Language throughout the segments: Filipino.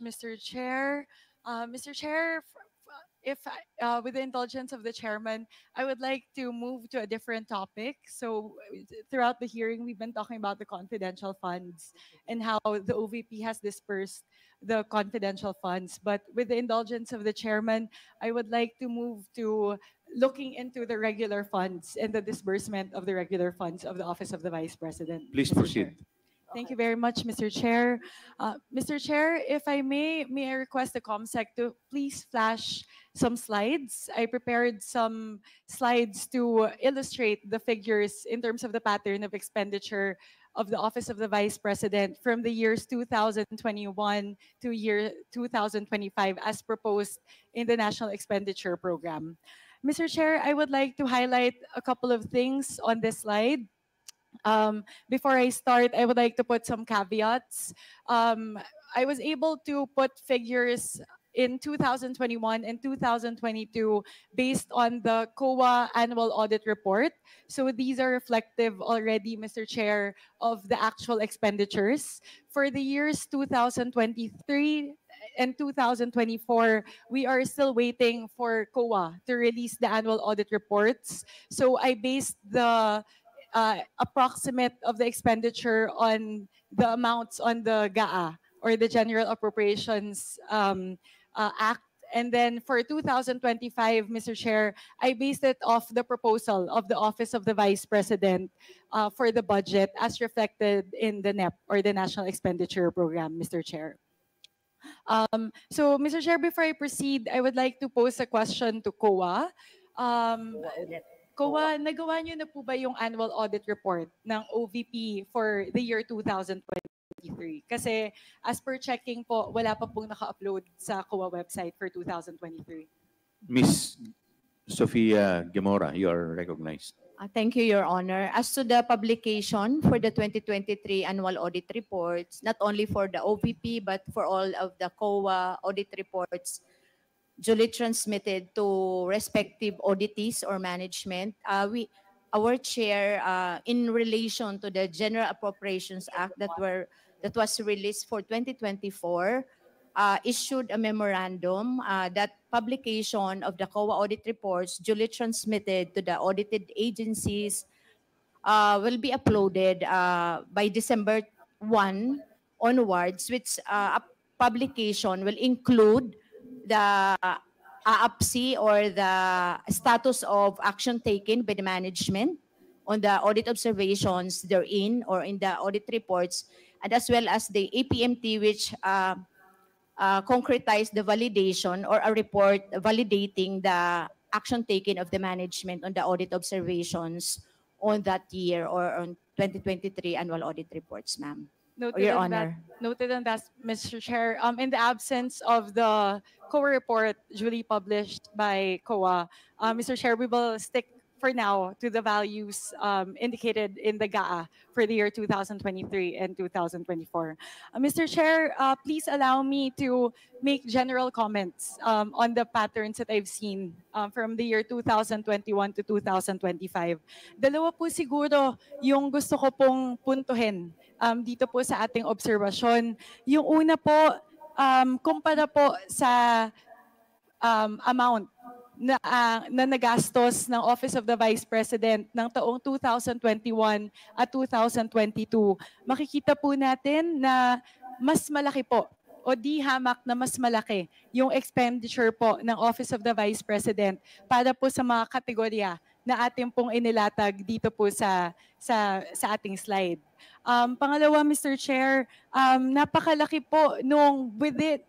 much, Mr. Chair. Mr. Chair, if with the indulgence of the chairman, I would like to move to a different topic. So throughout the hearing, we've been talking about the confidential funds and how the OVP has dispersed the confidential funds. But with the indulgence of the chairman, I would like to move to looking into the regular funds and the disbursement of the regular funds of the Office of the Vice President. Please Mr. Chair. proceed. Thank you very much, Mr. Chair. Mr. Chair, if I may I request the COMSEC to please flash some slides. I prepared some slides to illustrate the figures in terms of the pattern of expenditure of the Office of the Vice President from the years 2021 to year 2025 as proposed in the National Expenditure Program. Mr. Chair, I would like to highlight a couple of things on this slide. Before I start, I would like to put some caveats. I was able to put figures in 2021 and 2022 based on the COA annual audit report. So these are reflective already, Mr. Chair, of the actual expenditures. For the years 2023 and 2024, we are still waiting for COA to release the annual audit reports. So I based the approximate of the expenditure on the amounts on the GAA or the General Appropriations Act. And then for 2025, Mr. Chair, I based it off the proposal of the Office of the Vice President for the budget as reflected in the NEP or the National Expenditure Program, Mr. Chair. So, Mr. Chair, before I proceed, I would like to pose a question to COA. COA, nagawa niyo na po ba yung annual audit report ng OVP for the year 2023? Kasi as per checking po, wala pa pong naka-upload sa COA website for 2023. Ms. Sofia Gemora, you are recognized. Thank you, Your Honor. As to the publication for the 2023 annual audit reports, not only for the OVP but for all of the COA audit reports duly transmitted to respective auditees or management, our chair, in relation to the General Appropriations Act that was released for 2024, issued a memorandum that publication of the COA audit reports duly transmitted to the audited agencies will be uploaded by December 1 onwards, which publication will include the AAPC or the status of action taken by the management on the audit observations therein or in the audit reports, and as well as the APMT, which concretize the validation or a report validating the action taken of the management on the audit observations on that year or on 2023 annual audit reports, ma'am. Your Honor. Noted on that, Mr. Chair. In the absence of the COA report duly published by COA, Mr. Chair, we will stick for now to the values indicated in the GAA for the year 2023 and 2024. Mr. Chair, please allow me to make general comments on the patterns that I've seen from the year 2021 to 2025. Dalawa po siguro yung gusto ko pong puntuhin dito po sa ating obserbasyon. Yung una po, kumpara po sa amount na nagastos ng Office of the Vice President ng taong 2021 at 2022, makikita po natin na mas malaki po o di hamak na mas malaki yung expenditure po ng Office of the Vice President para po sa mga kategorya na ating pong inilatag dito po sa ating slide. Pangalawa, Mr. Chair, napakalaki po nung with it,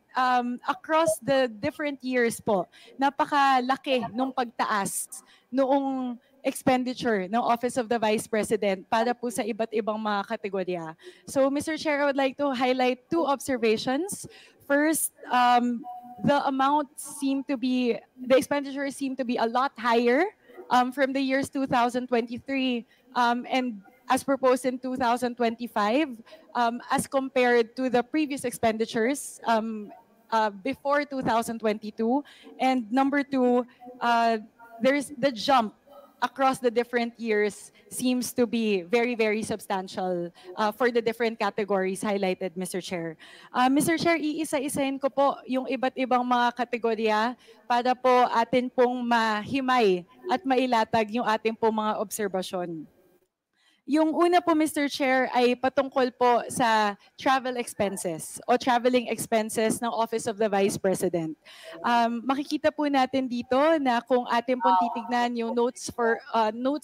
across the different years po, napakalaki nung pagtaas noong expenditure ng Office of the Vice President para po sa iba't ibang mga kategorya. So, Mr. Chair, I would like to highlight two observations. First, the expenditures seem to be a lot higher from the years 2023 and as proposed in 2025 as compared to the previous expenditures before 2022. And number two, there's the jump across the different years seems to be very, very substantial for the different categories highlighted, Mr. Chair. Mr. Chair, iisa-isahin ko po yung iba't ibang mga kategorya para po atin pong mahimay at mailatag yung ating pong mga obserbasyon. Yung una po, Mr. Chair, ay patungkol po sa travel expenses o traveling expenses ng Office of the Vice President. Makikita po natin dito na kung atin pong titignan yung notes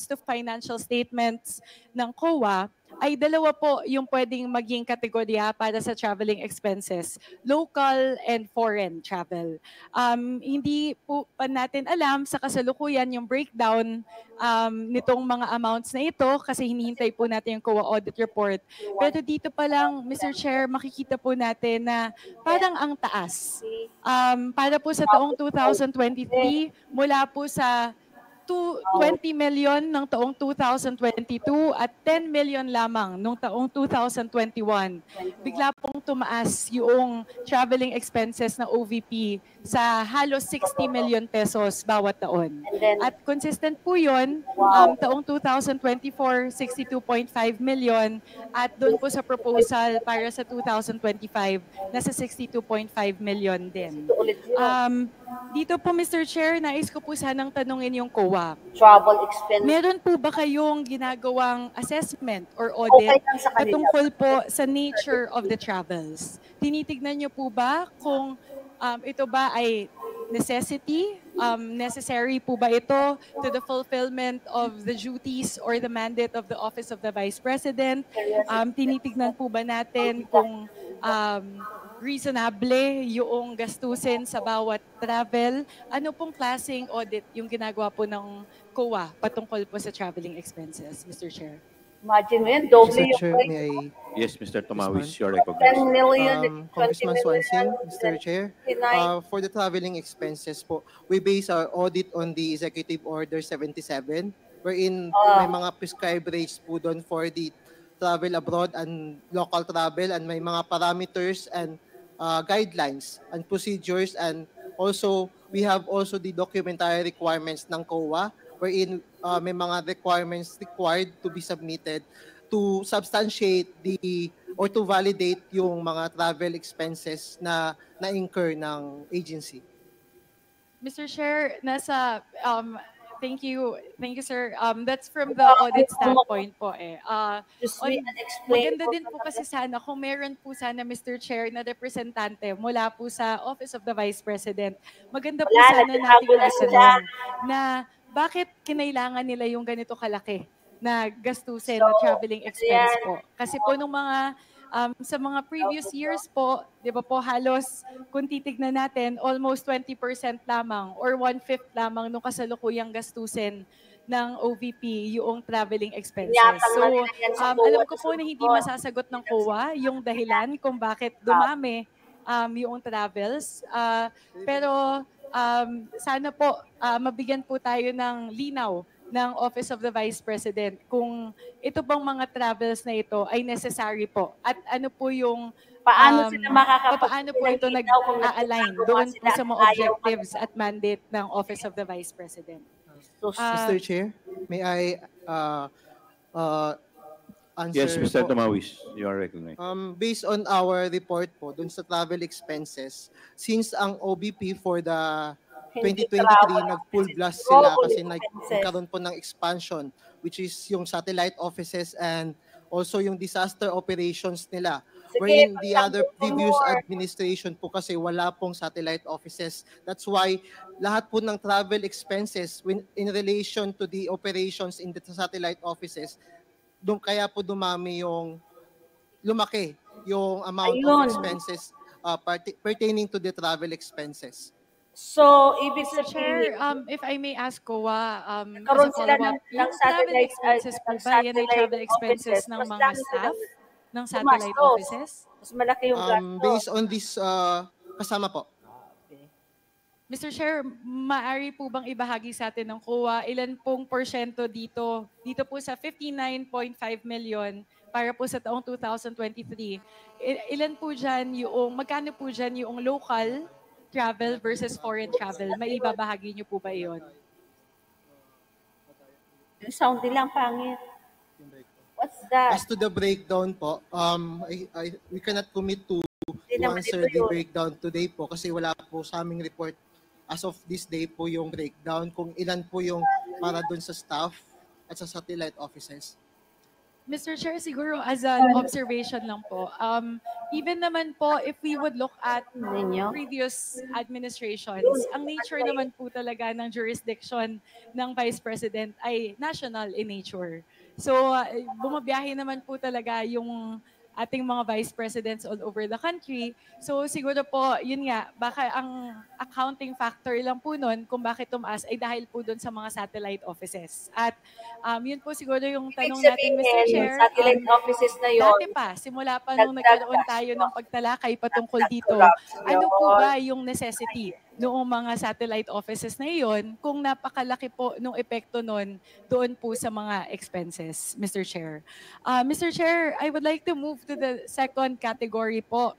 to financial statements ng COA, ay dalawa po yung pwedeng maging kategorya para sa traveling expenses, local and foreign travel. Hindi po pa natin alam sa kasalukuyan yung breakdown nitong mga amounts na ito kasi hinihintay po natin yung COA audit report. Pero dito pa lang, Mr. Chair, makikita po natin na parang ang taas. Para po sa taong 2023, mula po sa 20 million ng taong 2022 at 10 million lamang nung taong 2021. Bigla pong tumaas yung traveling expenses ng OVP sa halos 60 million pesos bawat taon. At consistent po yun, taong 2024, 62.5 million at doon po sa proposal para sa 2025, nasa 62.5 million din. Dito po, Mr. Chair, nais ko po sanang tanungin yung COA. Travel expense. Meron po ba kayong ginagawang assessment or audit patungkol po sa nature of the travels? Tinitignan niyo po ba kung ito ba ay necessity? Necessary po ba ito to the fulfillment of the duties or the mandate of the Office of the Vice President? Tinitignan po ba natin kung reasonable yung gastusin sa bawat travel? Ano pong klaseng audit yung ginagawa po ng COA patungkol po sa traveling expenses, Mr. Chair? Imagine mo yan, doble Mr. yung Chair, rate. may I, Yes, Mr. Tomawis, you're 10 recognized. million, 20 Congressman million, Swansing, Mr. Chair, 29. for the traveling expenses po, we base our audit on the Executive Order 77, wherein may mga prescribed rates po doon for the travel abroad and local travel, and may mga parameters and guidelines and procedures, and also we have also the documentary requirements ng COA, wherein may mga requirements required to be submitted to substantiate or to validate yung mga travel expenses na na-incur ng agency. Mr. Chair, thank you, sir. That's from the audit standpoint po eh. Just read and explain. Maganda din po kasi sana kung meron po sana, Mr. Chair, na representante mula po sa Office of the Vice President. Maganda po Wala, sana natin nagtago na sila. matanong na bakit kinailangan nila yung ganito kalaki na gastusin na traveling expense po. Kasi po nung mga sa mga previous years po, di ba po, halos kung titignan natin, almost 20% lamang or 1/5 lamang nung kasalukuyang gastusin ng OVP yung traveling expenses. So, alam ko po na hindi masasagot ng COA yung dahilan kung bakit dumami yung travels. Pero sana po mabigyan po tayo ng linaw ng Office of the Vice President kung ito bang mga travels na ito ay necessary po at ano po yung Paano sila paano po ito nag-align doon po sa mga objectives at mandate ng Office of the Vice President. Mr. Chair, may I answer Yes, Mr. po? Tomawis, you are recognized. Based on our report po, dun sa travel expenses, since ang OBP for the 2023, nag-full blast sila kasi nagkaroon po ng expansion, which is yung satellite offices and also yung disaster operations nila. Wherein the other previous administration po kasi wala pong satellite offices. That's why lahat po ng travel expenses in relation to the operations in the satellite offices, kaya po lumaki yung amount of expenses pertaining to the travel expenses. So, ibig Mr. Chair, sabihin, if I may ask COA, as a nagkaroon sila follow-up, ng yung travel satellite, expenses po ba, yan ay travel expenses ng mas mga lalo staff silang ng satellite gumastos. offices? Mas malaki yung gasto. Based on this, kasama po. Mr. Chair, maaari po bang ibahagi sa atin ng COA ilan pong porsyento dito po sa 59.5 million para po sa taong 2023? Ilan po dyan magkano po dyan yung local travel versus foreign travel? May ibabahagi niyo po ba iyon? Yung sound nila ang pangit. What's that? As to the breakdown po, we cannot commit to Hindi naman answer ito the yun. breakdown today po kasi wala po sa aming report as of this day po yung breakdown kung ilan po yung para dun sa staff at sa satellite offices. Mr. Chair, siguro as an observation lang po, even naman po if we would look at Ninyo? previous administrations, ang nature naman po talaga ng jurisdiction ng Vice President ay national in nature. So, bumabiyahe naman po talaga yung ating mga vice presidents all over the country. So siguro po, yun nga, baka ang accounting factor lang po nun kung bakit tumaas ay dahil po dun sa mga satellite offices. At yun po siguro yung Ibig tanong natin, Mr. sabihin, Chair. yung satellite offices na yun, Dati pa, simula pa nung nagkaroon tayo ng pagtalakay patungkol dito, ano po ba yung necessity noong mga satellite offices na iyon kung napakalaki po nung epekto nun doon po sa mga expenses, Mr. Chair. Mr. Chair, I would like to move to the second category po,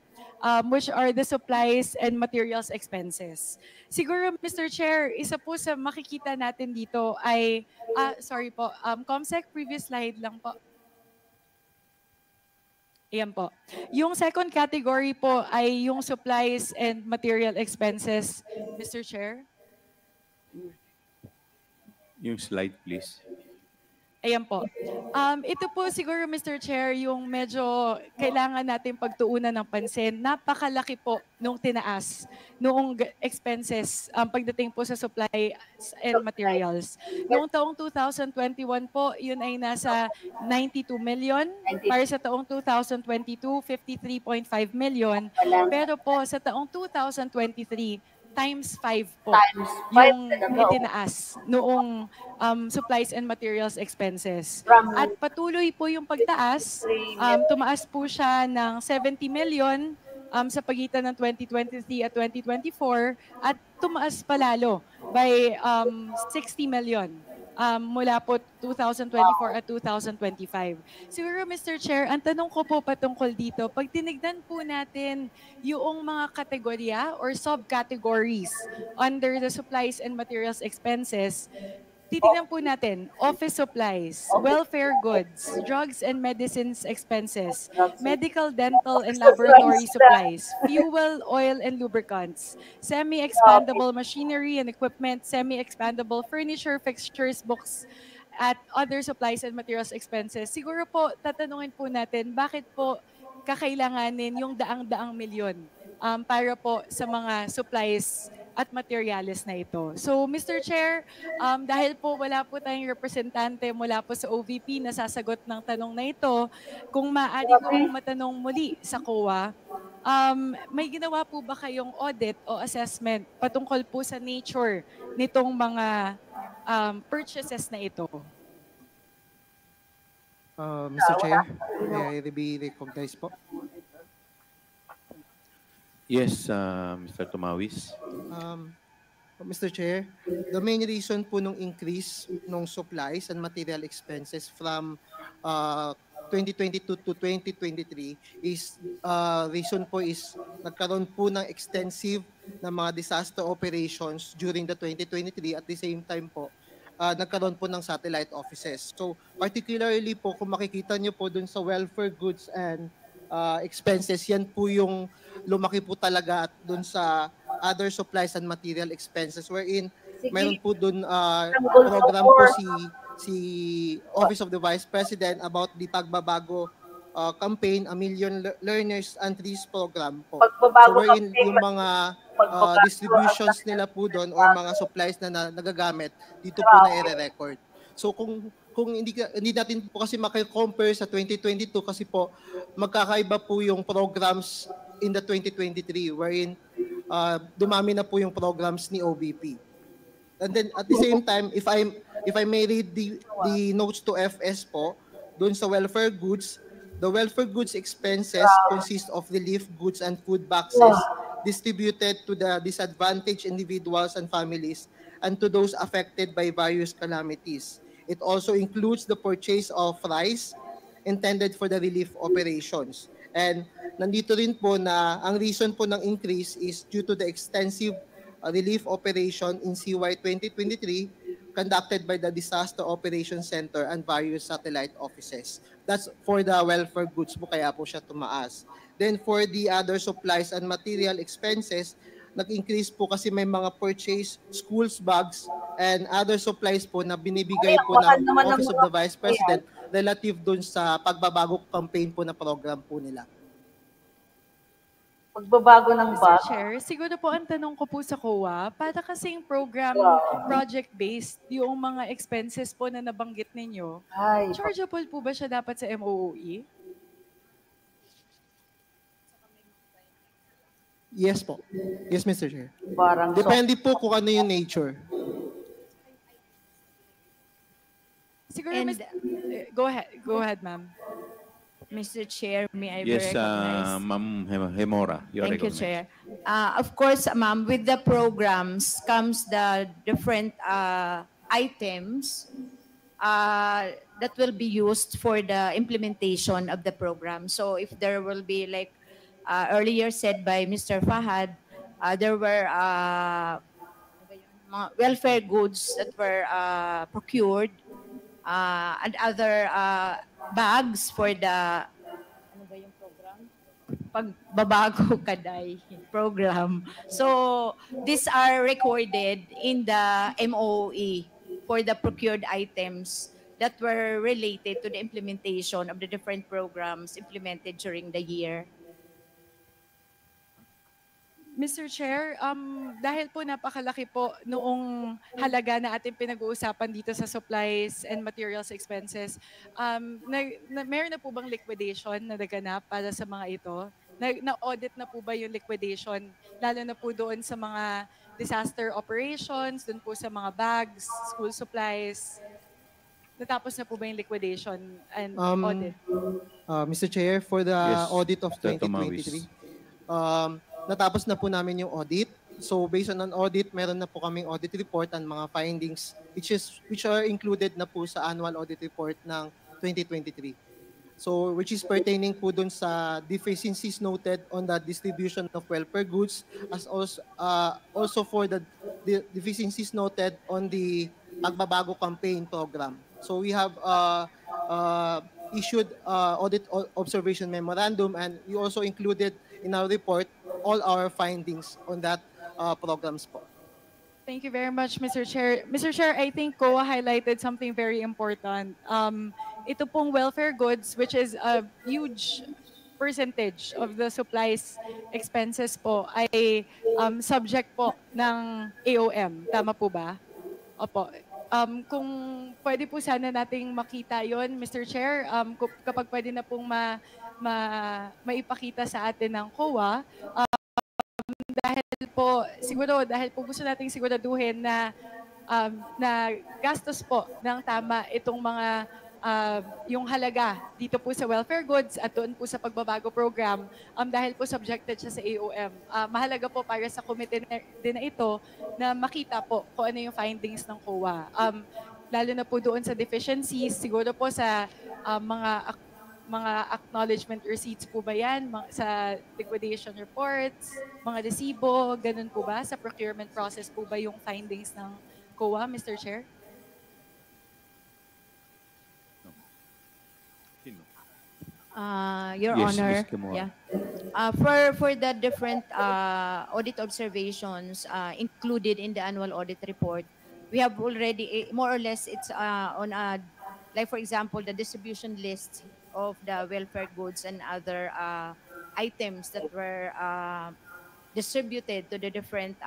which are the supplies and materials expenses. Siguro, Mr. Chair, isa po sa makikita natin dito ay, sorry po, COMSEC, previous slide lang po. Ayan po. Yung second category po ay yung supplies and material expenses, Mr. Chair. Yung slide, please. Ayan po. Ito po siguro, Mr. Chair, yung medyo kailangan natin pagtuunan ng pansin. Napakalaki po nung tinaas, noong expenses pagdating po sa supply and materials. Noong taong 2021 po, yun ay nasa 92 million. Para sa taong 2022, 53.5 million. Pero po sa taong 2023, times 5 po Times 5 yung talaga, itinaas noong supplies and materials expenses. From At patuloy po yung pagtaas, tumaas po siya ng 70 million sa pagitan ng 2023 at 2024 at tumaas palalo by 60 million mula po 2024 at 2025. Siguro, Mr. Chair, ang tanong ko po patungkol dito, pag tinignan po natin yung mga kategorya or subcategories under the supplies and materials expenses, titignan po natin, office supplies, welfare goods, drugs and medicines expenses, medical, dental, and laboratory supplies, fuel, oil, and lubricants, semi-expandable machinery and equipment, semi-expandable furniture, fixtures, books, at other supplies and materials expenses. Siguro po, tatanungin po natin, bakit po kakailanganin yung daang-daang milyon para po sa mga supplies at materials na ito. So, Mr. Chair, dahil po wala po tayong representante mula po sa OVP na sasagot ng tanong na ito, kung maaari ko pong matanong muli sa COA, may ginawa po ba kayong audit o assessment patungkol po sa nature nitong mga purchases na ito? Mr. Chair, may I be recognized po? Yes, Mr. Tomawis. Mr. Chair, the main reason po nung increase nung supplies and material expenses from 2022 to 2023 is reason po is nagkaroon po ng extensive na mga disaster operations during the 2023 at the same time po nagkaroon po ng satellite offices. So particularly po kung makikita niyo po dun sa welfare goods and expenses, yan po yung lumaki po talaga at dun sa other supplies and material expenses wherein meron po dun program po si Office of the Vice President about the Pagbabago campaign, A Million Learners and Trees program po. So wherein yung mga distributions nila po doon or mga supplies na nagagamit dito po na i-record. So kung hindi natin po kasi maki-compare sa 2022 kasi po magkakaiba po yung programs in the 2023 wherein dumami na po yung programs ni OVP. And then at the same time, if I may read the notes to FS po, doon sa welfare goods, the welfare goods expenses consist of relief goods and food boxes distributed to the disadvantaged individuals and families and to those affected by various calamities. It also includes the purchase of rice intended for the relief operations. And nandito rin po na ang reason po ng increase is due to the extensive relief operation in CY 2023 conducted by the Disaster Operations Center and various satellite offices. That's for the welfare goods po, kaya po siya tumaas. Then for the other supplies and material expenses, nag-increase po kasi may mga purchase schools bags and other supplies po na binibigay po bakal ng naman ng Office of mga the Vice President relative dun sa pagbabago campaign po na program po nila. pagbabago ng Mr. bag. Chair, siguro po ang tanong ko po sa COA, para kasing program project-based yung mga expenses po na nabanggit ninyo, Ay, chargeable po ba siya dapat sa MOOE? Yes po. Yes, Mr. Chair. parang Depende po kung ano yung nature. Siguro, And- go ahead, ma'am. Mr. Chair, may I be Yes, recognized? Ma'am Hemora, you are Thank you, recognized. Chair. Of course, ma'am, with the programs comes the different items that will be used for the implementation of the program. So if there will be, like earlier said by Mr. Fahad, there were mga welfare goods that were procured and other bags for the ano ba yung program? Pagbabago Kaday program. So these are recorded in the MOE for the procured items that were related to the implementation of the different programs implemented during the year. Mr. Chair, dahil po napakalaki po noong halaga na ating pinag-uusapan dito sa supplies and materials expenses, meron na po bang liquidation na naganap para sa mga ito? Na-audit na po ba yung liquidation, lalo na po doon sa mga disaster operations, doon po sa mga bags, school supplies? Natapos na po ba yung liquidation and audit? Mr. Chair, for the Yes, audit of Mr. 2023, natapos na po namin yung audit. So based on an audit, meron na po kaming audit report and mga findings which are included na po sa annual audit report ng 2023. So which is pertaining po dun sa deficiencies noted on the distribution of welfare goods, as also for the deficiencies noted on the Pagbabago campaign program. So we have issued audit observation memorandum, and we also included in our report all our findings on that programs po. Thank you very much, Mr. Chair. Mr. Chair, I think COA highlighted something very important. Ito pong welfare goods, which is a huge percentage of the supplies expenses po, ay subject po ng AOM. Tama po ba? Opo. Kung pwede po sana nating makita yon, Mr. Chair, kapag pwede na pong maipakita sa atin ng COA, dahil po gusto nating siguraduhin na gastos po ng tama itong mga yung halaga dito po sa welfare goods at doon po sa pagbabago program, dahil po subjected siya sa AOM. Mahalaga po para sa committee din na ito na makita po kung ano yung findings ng COA. Lalo na po doon sa deficiencies, siguro po sa mga acknowledgement receipts po ba yan? Sa liquidation reports, mga resibo, ganun po ba? Sa procurement process po ba yung findings ng COA, Mr. Chair? Your Yes, Honor, Ms. Kimura. yeah. For the different audit observations included in the annual audit report, we have already more or less it's on like for example the distribution list of the welfare goods and other items that were distributed to the different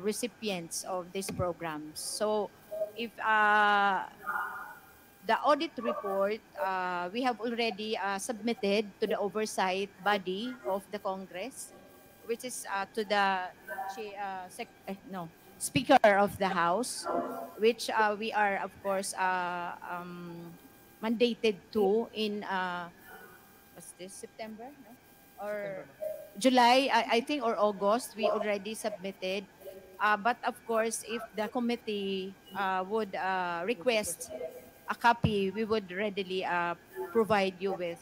recipients of these programs. So if the audit report, we have already submitted to the oversight body of the Congress, which is to the Speaker of the House, which we are, of course, mandated to in, what's this, September? No? Or July, I think, or August, we already submitted. But of course, if the committee would request a copy, we would readily provide you with,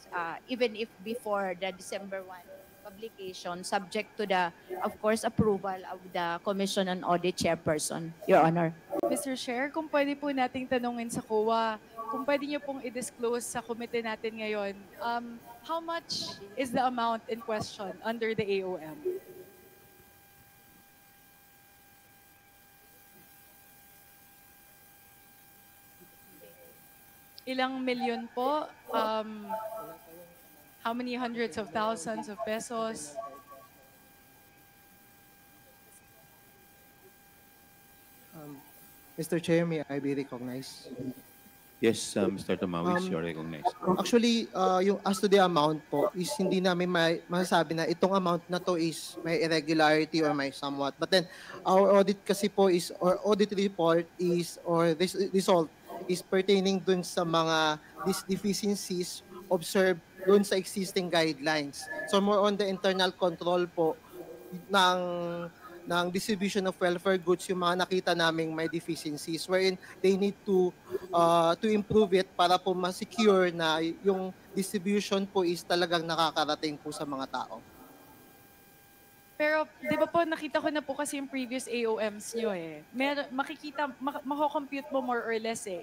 even if before the December 1 publication, subject to the, of course, approval of the Commission on Audit Chairperson, Your Honor. Mr. Chair, kung pwede po nating tanungin sa COA, kung pwede niyo pong i-disclose sa committee natin ngayon, how much is the amount in question under the AOM? Ilang milyon po? How many hundreds of thousands of pesos? Mr. Chair, may I be recognized? Yes, Mr. Tomawis, you're recognized. Actually, yung as to the amount po is hindi namin masasabi na itong amount na to is may irregularity or may somewhat. But then our audit kasi po is, or audit report is, or this result is pertaining dun sa mga deficiencies observed dun sa existing guidelines. So more on the internal control po ng distribution of welfare goods yung mga nakita naming may deficiencies wherein they need to improve it para po ma-secure na yung distribution po is talagang nakakarating po sa mga tao. Pero, di ba po, nakita ko na po kasi yung previous AOMs nyo eh. Mako-compute mo more or less eh.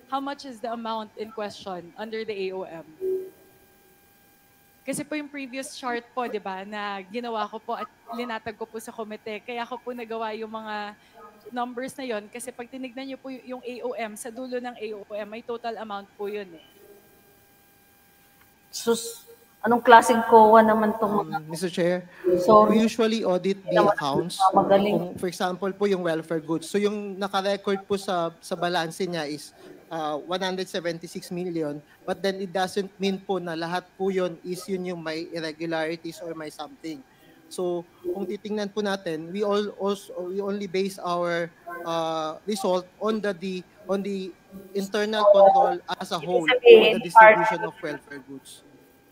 How much is the amount in question under the AOM? Kasi po yung previous chart po, di ba, na ginawa ko po at linatag ko po sa komite. Kaya ko po nagawa yung mga numbers na yon kasi pag tinignan niyo po yung AOM, sa dulo ng AOM, may total amount po yun eh. Sus, anong klaseng COA naman itong mga... Mr. Chair, So, we usually audit the accounts. magaling. Kung, for example po yung welfare goods. So yung naka-record po sa balance niya is 176 million. But then it doesn't mean po na lahat po yun is yun yung may irregularities or may something. So kung titingnan po natin, we only base our result on the internal control as a whole for the distribution of welfare goods.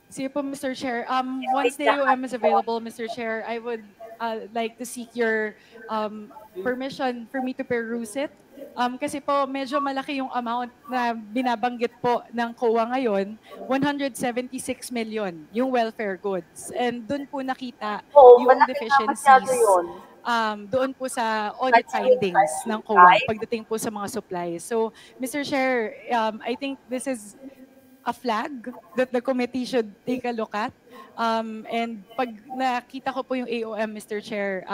Sige po, Mr. Chair. Once the AOM is available, Mr. Chair, I would like to seek your permission for me to peruse it. Kasi po, medyo malaki yung amount na binabanggit po ng COA ngayon, 176 million yung welfare goods. And doon po nakita yung deficiencies doon po sa audit findings ng COA pagdating po sa mga supplies. So, Mr. Chair, I think this is a flag that the committee should take a look at. And pag nakita ko po yung AOM, Mr. Chair,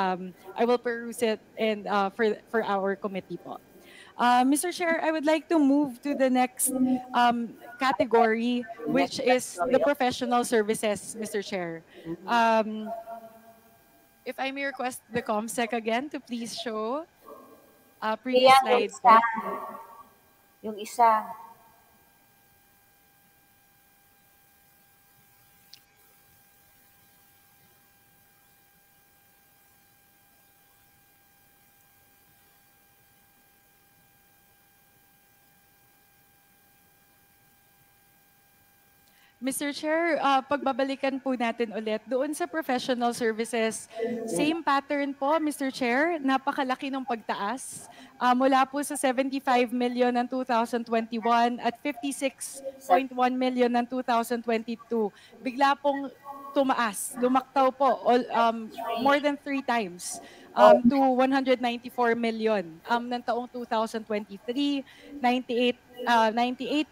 I will peruse it and for our committee po. Mr. Chair, I would like to move to the next category, which is the professional services, Mr. Chair. If I may request the COMSEC again to please show previous slides. Yung isa. Mr. Chair, pagbabalikan po natin ulit, doon sa professional services, same pattern po, Mr. Chair, napakalaki ng pagtaas. Mula po sa 75 million ng 2021 at 56.1 million ng 2022. Bigla pong tumaas, lumaktaw po, more than 3 times. To 194 million ng taong 2023, 98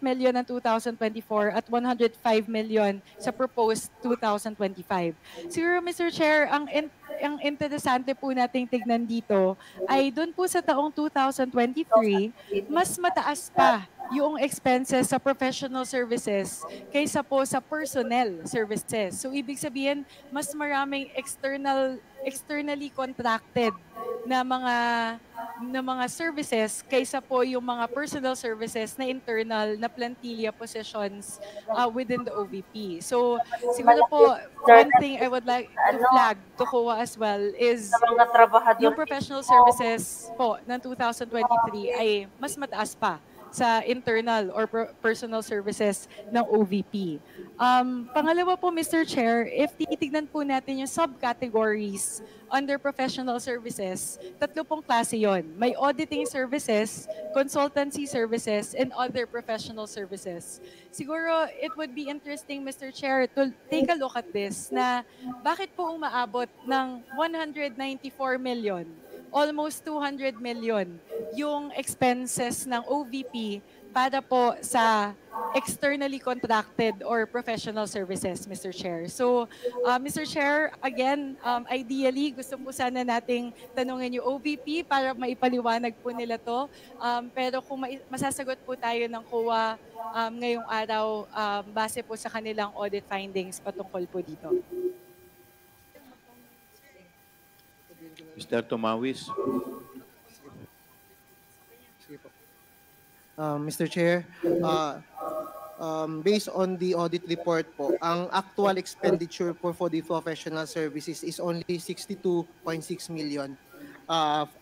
million ng 2024 at 105 million sa proposed 2025. Siguro, Mr. Chair, ang interesante po nating tignan dito ay doon po sa taong 2023, mas mataas pa yung expenses sa professional services kaysa po sa personnel services. So, ibig sabihin, mas maraming externally contracted na mga services kaysa po yung mga personal services na internal na plantilla positions within the OVP. So, siguro po, one thing I would like to flag to COA as well is yung professional services po ng 2023 ay mas mataas pa sa internal or personal services ng OVP. Pangalawa po, Mr. Chair, if titignan po natin yung subcategories under professional services, 3 pong klase yon. May auditing services, consultancy services, and other professional services. Siguro, it would be interesting, Mr. Chair, to take a look at this na bakit po umaabot ng 194 million almost 200 million yung expenses ng OVP para po sa externally contracted or professional services, Mr. Chair. So, Mr. Chair, again, ideally, gusto po sana nating tanungin yung OVP para maipaliwanag po nila to. Pero kung masasagot po tayo ng COA ngayong araw, base po sa kanilang audit findings patungkol po dito. Mr. Tomawis. Mr. Chair, based on the audit report po, ang actual expenditure for the professional services is only 62.6 million.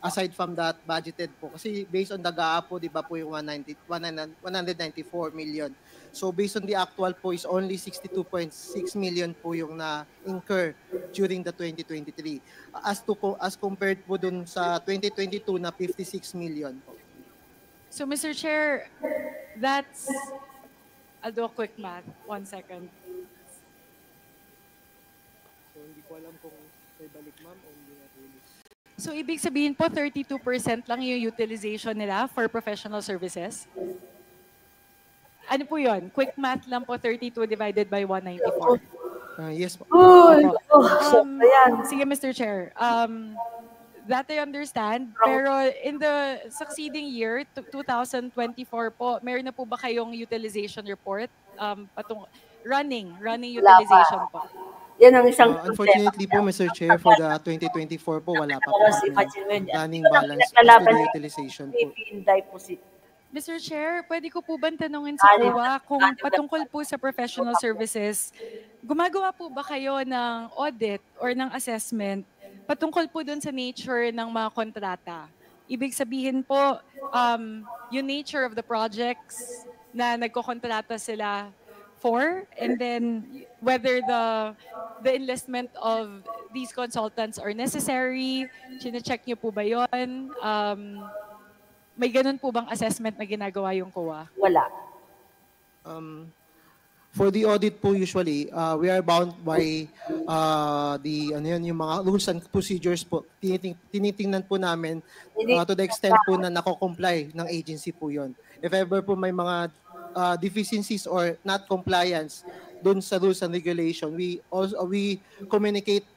Aside from that, budgeted po. Kasi based on the GAA po, di ba po yung 194 million. So based on the actual po is only 62.6 million po yung na-incur during the 2023. As compared po dun sa 2022 na 56 million po. So, Mr. Chair, that's... I'll do a quick math. 1 second. So hindi ko alam kung may balik ma'am o hindi na release. So, ibig sabihin po, 32% lang yung utilization nila for professional services? Ano po yun? Quick math lang po, 32 divided by 194. Yes po. Uy! Ayan. Sige, Mr. Chair. That I understand. Pero in the succeeding year, 2024 po, meron na po ba kayong utilization report? Running utilization po. Yan ang isang Unfortunately po, Mr. Chair, for the 2024 po, wala pa po running balance as to the utilization po. deposit. Mr. Chair, pwede ko po ba tanungin sa COA kung patungkol po sa professional services, gumagawa po ba kayo ng audit or ng assessment patungkol po dun sa nature ng mga kontrata? Ibig sabihin po, yung nature of the projects na nagkokontrata sila for, and then whether the enlistment of these consultants are necessary, chine-check niyo po ba yun? May ganun po bang assessment na ginagawa yung COA? Wala. For the audit po usually, we are bound by yung mga rules and procedures po. Tinitingnan po namin to the extent po na nako-comply ng agency po yon. If ever po may mga deficiencies or not compliance dun sa rules and regulation, we communicate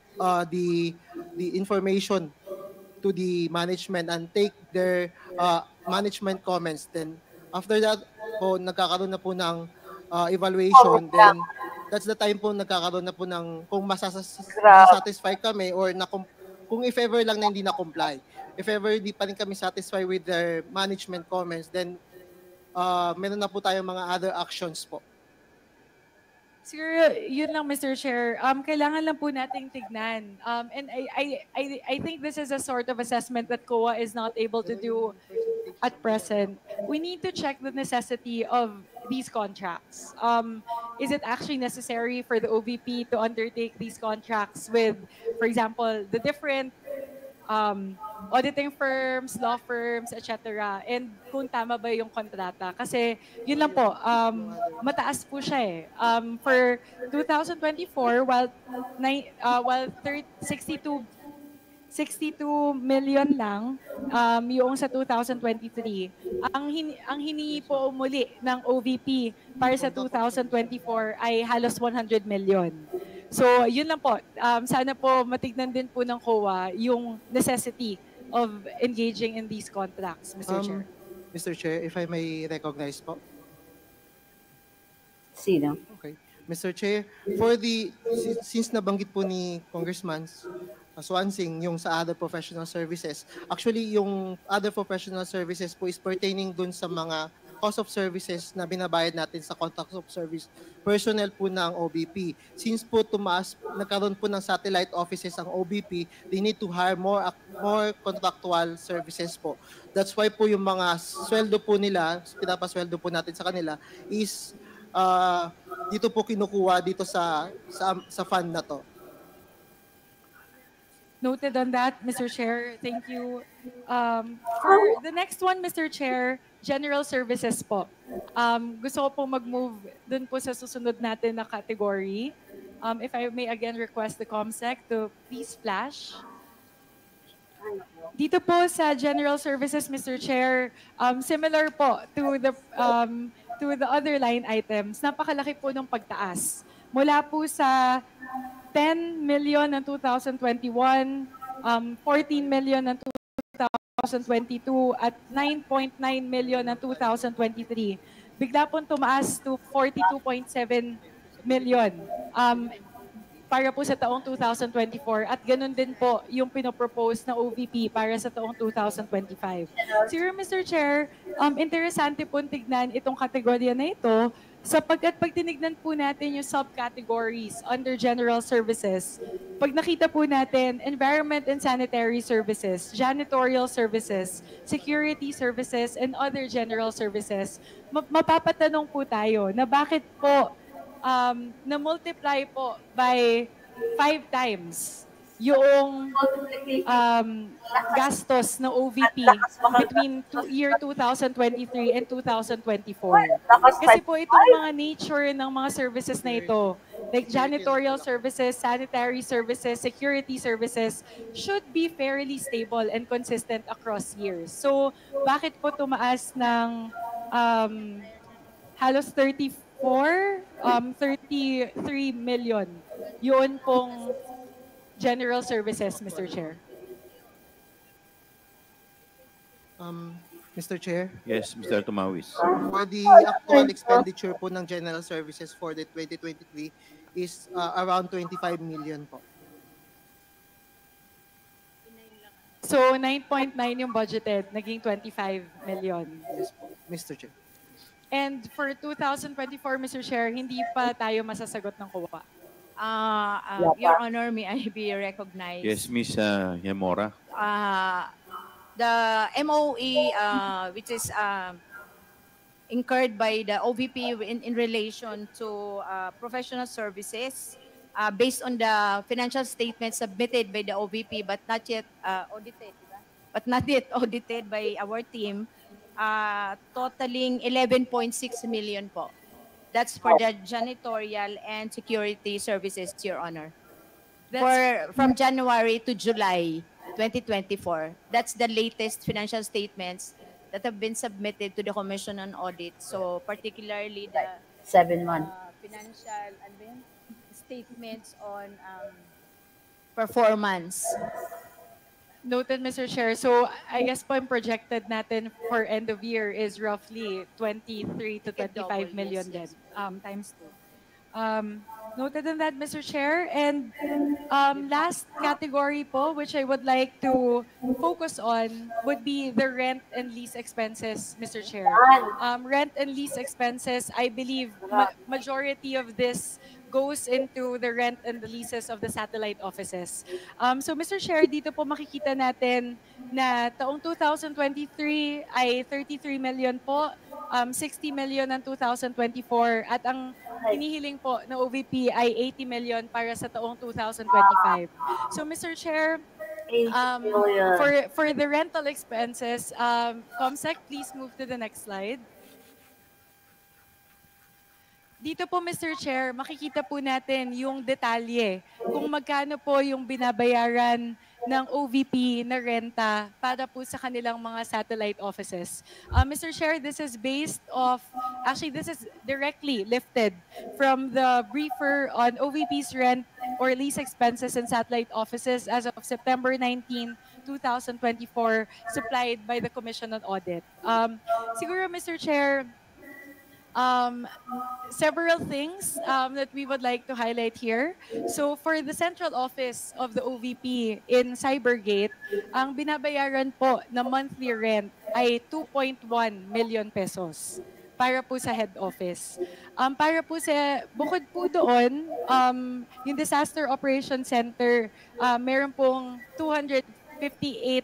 the information to the management and take their management comments. Then after that po, nagkakaroon na po ng evaluation, then that's the time po nagkakaroon na po ng kung masasatisfy kami or kung if ever lang na hindi na-comply. If ever hindi pa rin kami satisfied with their management comments, then meron na po tayong mga other actions po. Sir, yun lang, Mr. Chair. Kailangan lang po nating tignan. And I think this is a sort of assessment that COA is not able to do at present. We need to check the necessity of these contracts. Is it actually necessary for the OVP to undertake these contracts with, for example, the different auditing firms, law firms, etc. And kung tama ba yung kontrata. Kasi yun lang po, mataas po siya eh. For 2024, while 62 million lang yung sa 2023, ang hiningi po muli ng OVP para sa 2024 ay halos 100 million. So, yun lang po. Sana po matignan din po ng COA yung necessity of engaging in these contracts, Mr. Chair. Mr. Chair, if I may recognize po. Sino? Okay. Mr. Chair, since nabanggit po ni Congressman Swansing yung sa other professional services, actually yung other professional services po is pertaining dun sa mga cost of services na binabayad natin sa contract of service personnel po ng OBP. Since po nagkaroon po ng satellite offices ang OBP, they need to hire more contractual services po. That's why po yung mga sweldo po nila, pinapasweldo po natin sa kanila, is dito po kinukuha dito sa fund na to. Noted on that, Mr. Chair. Thank you. For the next one, Mr. Chair, general services po. Gusto ko po mag-move dun po sa susunod natin na category. If I may again request the COMSEC to please flash. Dito po sa General Services, Mr. Chair, similar po to the other line items, napakalaki po ng pagtaas. Mula po sa 10 million ng 2021, 14 million ng 2022, at 9.9 million ng 2023. Bigla pong tumaas to 42.7 million para po sa taong 2024, at ganun din po yung pinopropose na OVP para sa taong 2025. Siguro, Mr. Chair, interesante po tignan itong kategorya na ito sapagkat pag tinignan po natin yung subcategories under general services, pag nakita po natin environment and sanitary services, janitorial services, security services, and other general services, mapapatanong po tayo na bakit po na-multiply po by 5 times yung gastos ng OVP between year 2023 and 2024. Kasi po itong mga nature ng mga services na ito, like janitorial services, sanitary services, security services, should be fairly stable and consistent across years. So, bakit po tumaas ng halos 33 million. Yun pong general services, Mr. Chair. Mr. Chair, Yes, Mr. Tumawis. for the actual expenditure po ng general services for the 2023 is around 25 million po. So, 9.9 yung budgeted, naging 25 million. Yes po, Mr. Chair. And for 2024, Mr. Chair, hindi pa tayo masasagot ng COA. Your Honor, may I be recognized? Yes, Ms. Yamora. The MOE, which is incurred by the OVP in relation to professional services, based on the financial statements submitted by the OVP but not yet audited, diba? But not yet audited by our team, totaling 11.6 million po. That's for the janitorial and security services, Your Honor. From January to July 2024. That's the latest financial statements that have been submitted to the Commission on Audit. So particularly the 7 months. financial statements on performance. Noted, Mr. Chair. So, I guess po yung projected natin for end of year is roughly 23 to 25 million Yes, din, times 2. Noted on that, Mr. Chair. And last category po, which I would like to focus on, would be the rent and lease expenses, Mr. Chair. Rent and lease expenses, I believe majority of this goes into the rent and the leases of the satellite offices. So, Mr. Chair, dito po makikita natin na taong 2023 ay 33 million po, 60 million ng 2024, at ang hinihiling po na OVP ay 80 million para sa taong 2025. So, Mr. Chair, 8 million. for the rental expenses, COMSEC, please move to the next slide. Dito po, Mr. Chair, makikita po natin yung detalye kung magkano po yung binabayaran ng OVP na renta para po sa kanilang mga satellite offices. Mr. Chair, this is based off, actually this is directly lifted from the briefer on OVP's rent or lease expenses in satellite offices as of September 19, 2024, supplied by the Commission on Audit. Siguro, Mr. Chair, several things that we would like to highlight here. So for the central office of the OVP in Cybergate, ang binabayaran po na monthly rent ay 2.1 million pesos para po sa head office. Para po sa, bukod po doon, yung Disaster Operation Center, meron pong 258,000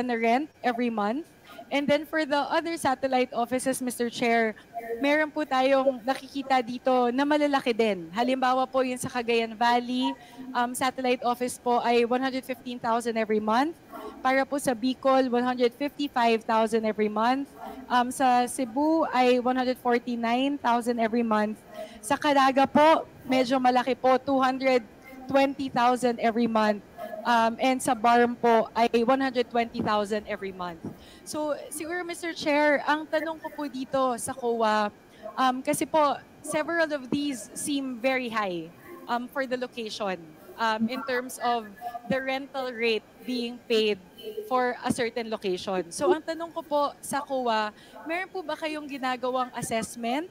na rent every month. And then for the other satellite offices, Mr. Chair, meron po tayong nakikita dito na malalaki din. Halimbawa po yung sa Cagayan Valley, satellite office po ay 115,000 every month. Para po sa Bicol, 155,000 every month. Sa Cebu ay 149,000 every month. Sa Caraga po, medyo malaki po, 220,000 every month. and sa BARM po ay 120,000 every month. So siguro Mr. Chair, ang tanong ko po dito sa COA, kasi po several of these seem very high for the location in terms of the rental rate being paid for a certain location. So ang tanong ko po sa COA, meron po ba kayong ginagawang assessment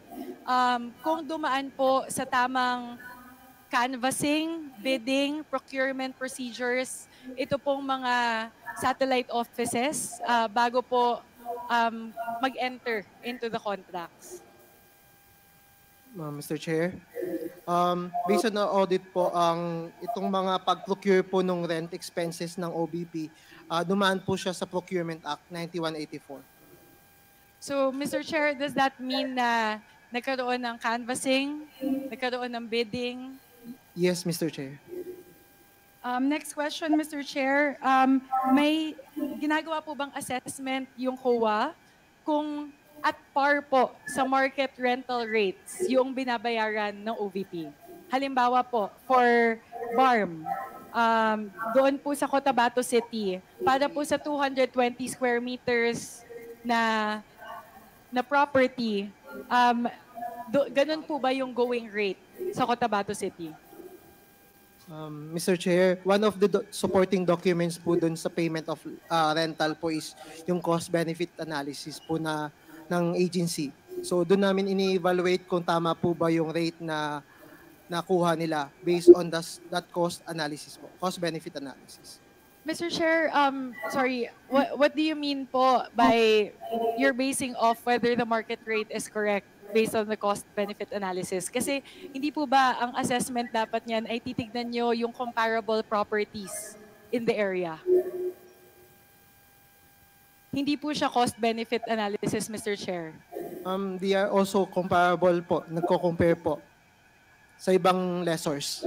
kung dumaan po sa tamang canvassing, bidding, procurement procedures, ito pong mga satellite offices bago po mag-enter into the contracts? Mr. Chair, based on the audit po, itong mga pag-procure po ng rent expenses ng OBP, dumaan po siya sa Procurement Act 9184. So, Mr. Chair, does that mean na nagkaroon ng canvassing, nagkaroon ng bidding? Yes, Mr. Chair. Next question, Mr. Chair. May ginagawa po bang assessment yung COA kung at par po sa market rental rates yung binabayaran ng OVP? Halimbawa po, for BARM, doon po sa Cotabato City, para po sa 220 square meters na property, ganun po ba yung going rate sa Cotabato City? Mr. Chair, one of the supporting documents po dun sa payment of rental po is yung cost-benefit analysis po ng agency. So doon namin ini-evaluate kung tama po ba yung rate na nakuha nila based on that cost analysis po, cost-benefit analysis. Mr. Chair, sorry, what do you mean po by you're basing off whether the market rate is correct based on the cost-benefit analysis? Kasi hindi po ba ang assessment dapat niyan ay titignan nyo yung comparable properties in the area? Hindi po siya cost-benefit analysis, Mr. Chair. They are also comparable po, nagko-compare po sa ibang lessors.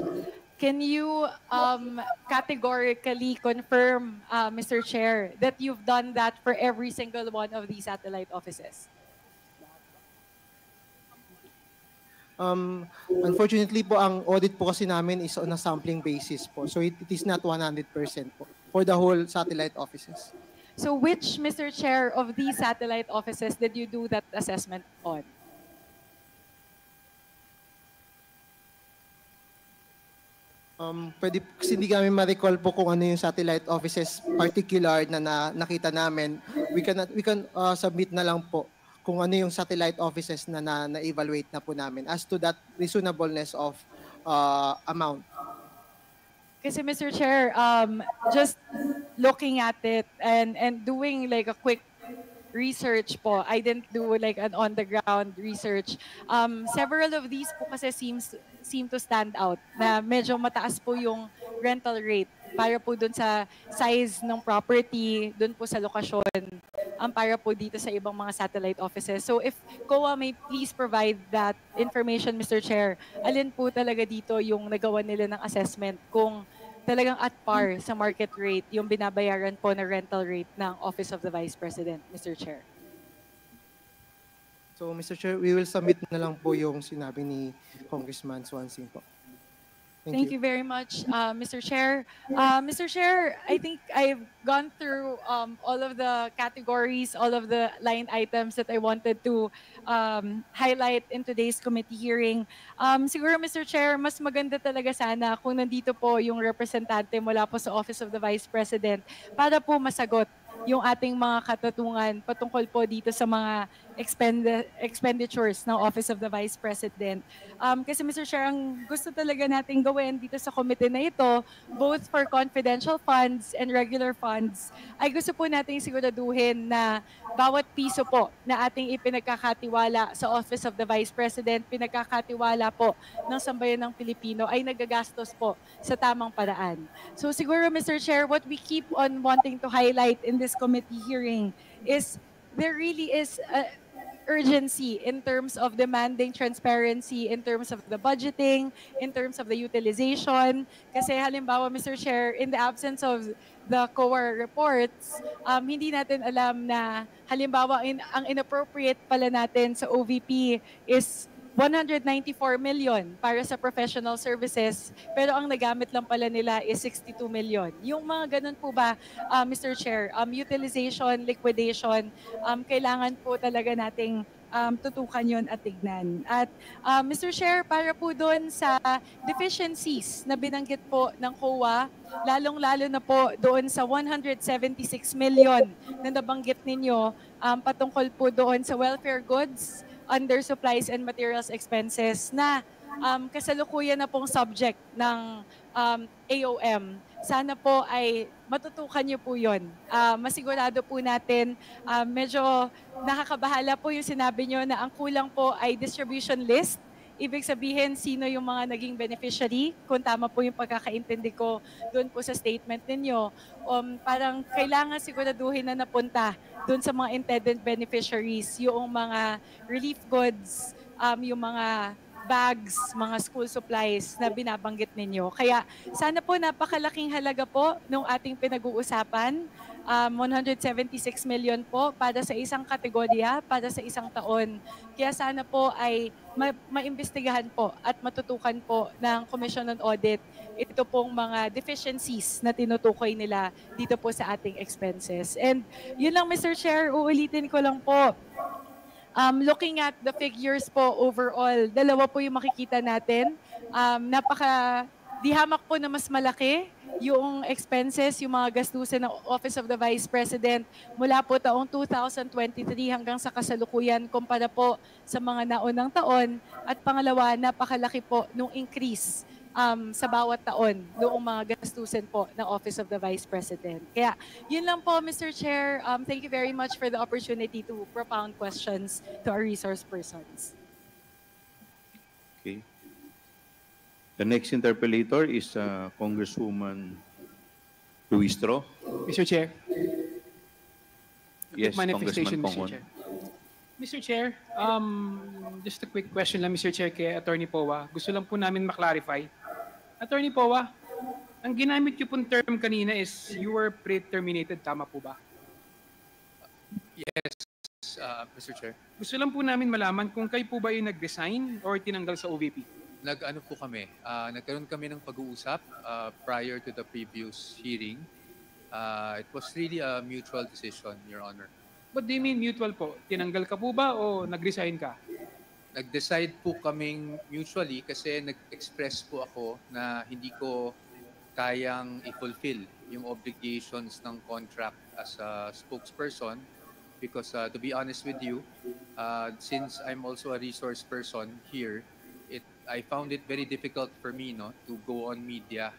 Can you categorically confirm, Mr. Chair, that you've done that for every single one of these satellite offices? Unfortunately po, ang audit po kasi namin is on a sampling basis po. So it is not 100% po for the whole satellite offices. So which, Mr. Chair, of these satellite offices did you do that assessment on? Pwede kasi hindi kami ma-recall po kung ano yung satellite offices particular na nakita namin. We can submit na lang po kung ano yung satellite offices na na-evaluate na po namin as to that reasonableness of amount. Kasi Mr. Chair, just looking at it and doing like a quick research po, I didn't do like an on-the-ground research. Several of these po kasi seem to stand out na medyo mataas po yung rental rate para po dun sa size ng property, dun po sa lokasyon, para po dito sa ibang mga satellite offices. So if COA may please provide that information, Mr. Chair, alin po talaga dito yung nagawa nila ng assessment kung talagang at par sa market rate yung binabayaran po na rental rate ng Office of the Vice President, Mr. Chair? So Mr. Chair, we will submit na lang po yung sinabi ni Congressman Swansing po. Thank you very much, Mr. Chair. Mr. Chair, I think I've gone through all of the categories, all of the line items that I wanted to highlight in today's committee hearing. Siguro, Mr. Chair, mas maganda talaga sana kung nandito po yung representante mula po sa Office of the Vice President para po masagot yung ating mga katatungan patungkol po dito sa mga expenditures ng Office of the Vice President. Kasi Mr. Chair, ang gusto talaga natin gawin dito sa committee na ito, both for confidential funds and regular funds, ay gusto po natin siguraduhin na bawat piso po na ating ipinagkakatiwala sa Office of the Vice President, pinagkakatiwala po ng sambayan ng Pilipino ay nagagastos po sa tamang paraan. So siguro, Mr. Chair, what we keep on wanting to highlight in this committee hearing is there really is urgency in terms of demanding transparency, in terms of the budgeting, in terms of the utilization. Kasi halimbawa, Mr. Chair, in the absence of the COA reports, hindi natin alam na halimbawa ang inappropriate pala natin sa OVP is 194 million para sa professional services, pero ang nagamit lang pala nila is 62 million. Yung mga ganun po ba, Mr. Chair, utilization, liquidation, kailangan po talaga nating tutukan yon at tignan. At Mr. Chair, para po doon sa deficiencies na binanggit po ng COA, lalong-lalo na po doon sa 176 million na nabanggit ninyo patungkol po doon sa welfare goods, under supplies and materials expenses na kasalukuyan na pong subject ng AOM. Sana po ay matutukan niyo po yun. Masigurado po natin, medyo nakakabahala po yung sinabi niyo na ang kulang po ay distribution list. Ibig sabihin, sino yung mga naging beneficiary, kung tama po yung pagkakaintindi ko doon po sa statement ninyo. Parang kailangan siguraduhin na napunta doon sa mga intended beneficiaries, yung mga relief goods, yung mga bags, mga school supplies na binabanggit ninyo. Kaya sana po napakalaking halaga po nung ating pinag-uusapan. 176 million po para sa isang kategorya, para sa isang taon. Kaya sana po ay maimbestigahan po at matutukan po ng Commission on Audit ito pong mga deficiencies na tinutukoy nila dito po sa ating expenses. And yun lang, Mr. Chair, uulitin ko lang po. Looking at the figures po overall, dalawa po yung makikita natin. Di hamak po na mas malaki yung expenses, yung mga gastusin ng Office of the Vice President mula po taong 2023 hanggang sa kasalukuyan kumpara po sa mga naunang taon. At pangalawa, napakalaki po nung increase sa bawat taon noong mga gastusin po ng Office of the Vice President. Kaya yun lang po, Mr. Chair. Thank you very much for the opportunity to propound questions to our resource persons. Okay. The next interpellator is Congresswoman Luistro. Mr. Chair. Yes, Manifestation, Congressman Mr. Congon. Chair. Mr. Chair, just a quick question lang, Mr. Chair, kay Attorney Powa. Gusto lang po namin maklarify. Attorney Powa, ang ginamit niyo pong term kanina is you were pre-terminated. Tama po ba? Yes, Mr. Chair. Gusto lang po namin malaman kung kayo po ba yung nag-resign or tinanggal sa OVP? Nag-ano po kami, nagkaroon kami ng pag-uusap prior to the previous hearing. It was really a mutual decision, Your Honor. What do you mean mutual po? Tinanggal ka po ba o nag-resign ka? Nag-decide po kaming mutually kasi nag-express po ako na hindi ko kayang i-fulfill yung obligations ng contract as a spokesperson because to be honest with you, since I'm also a resource person here, I found it very difficult for me to go on media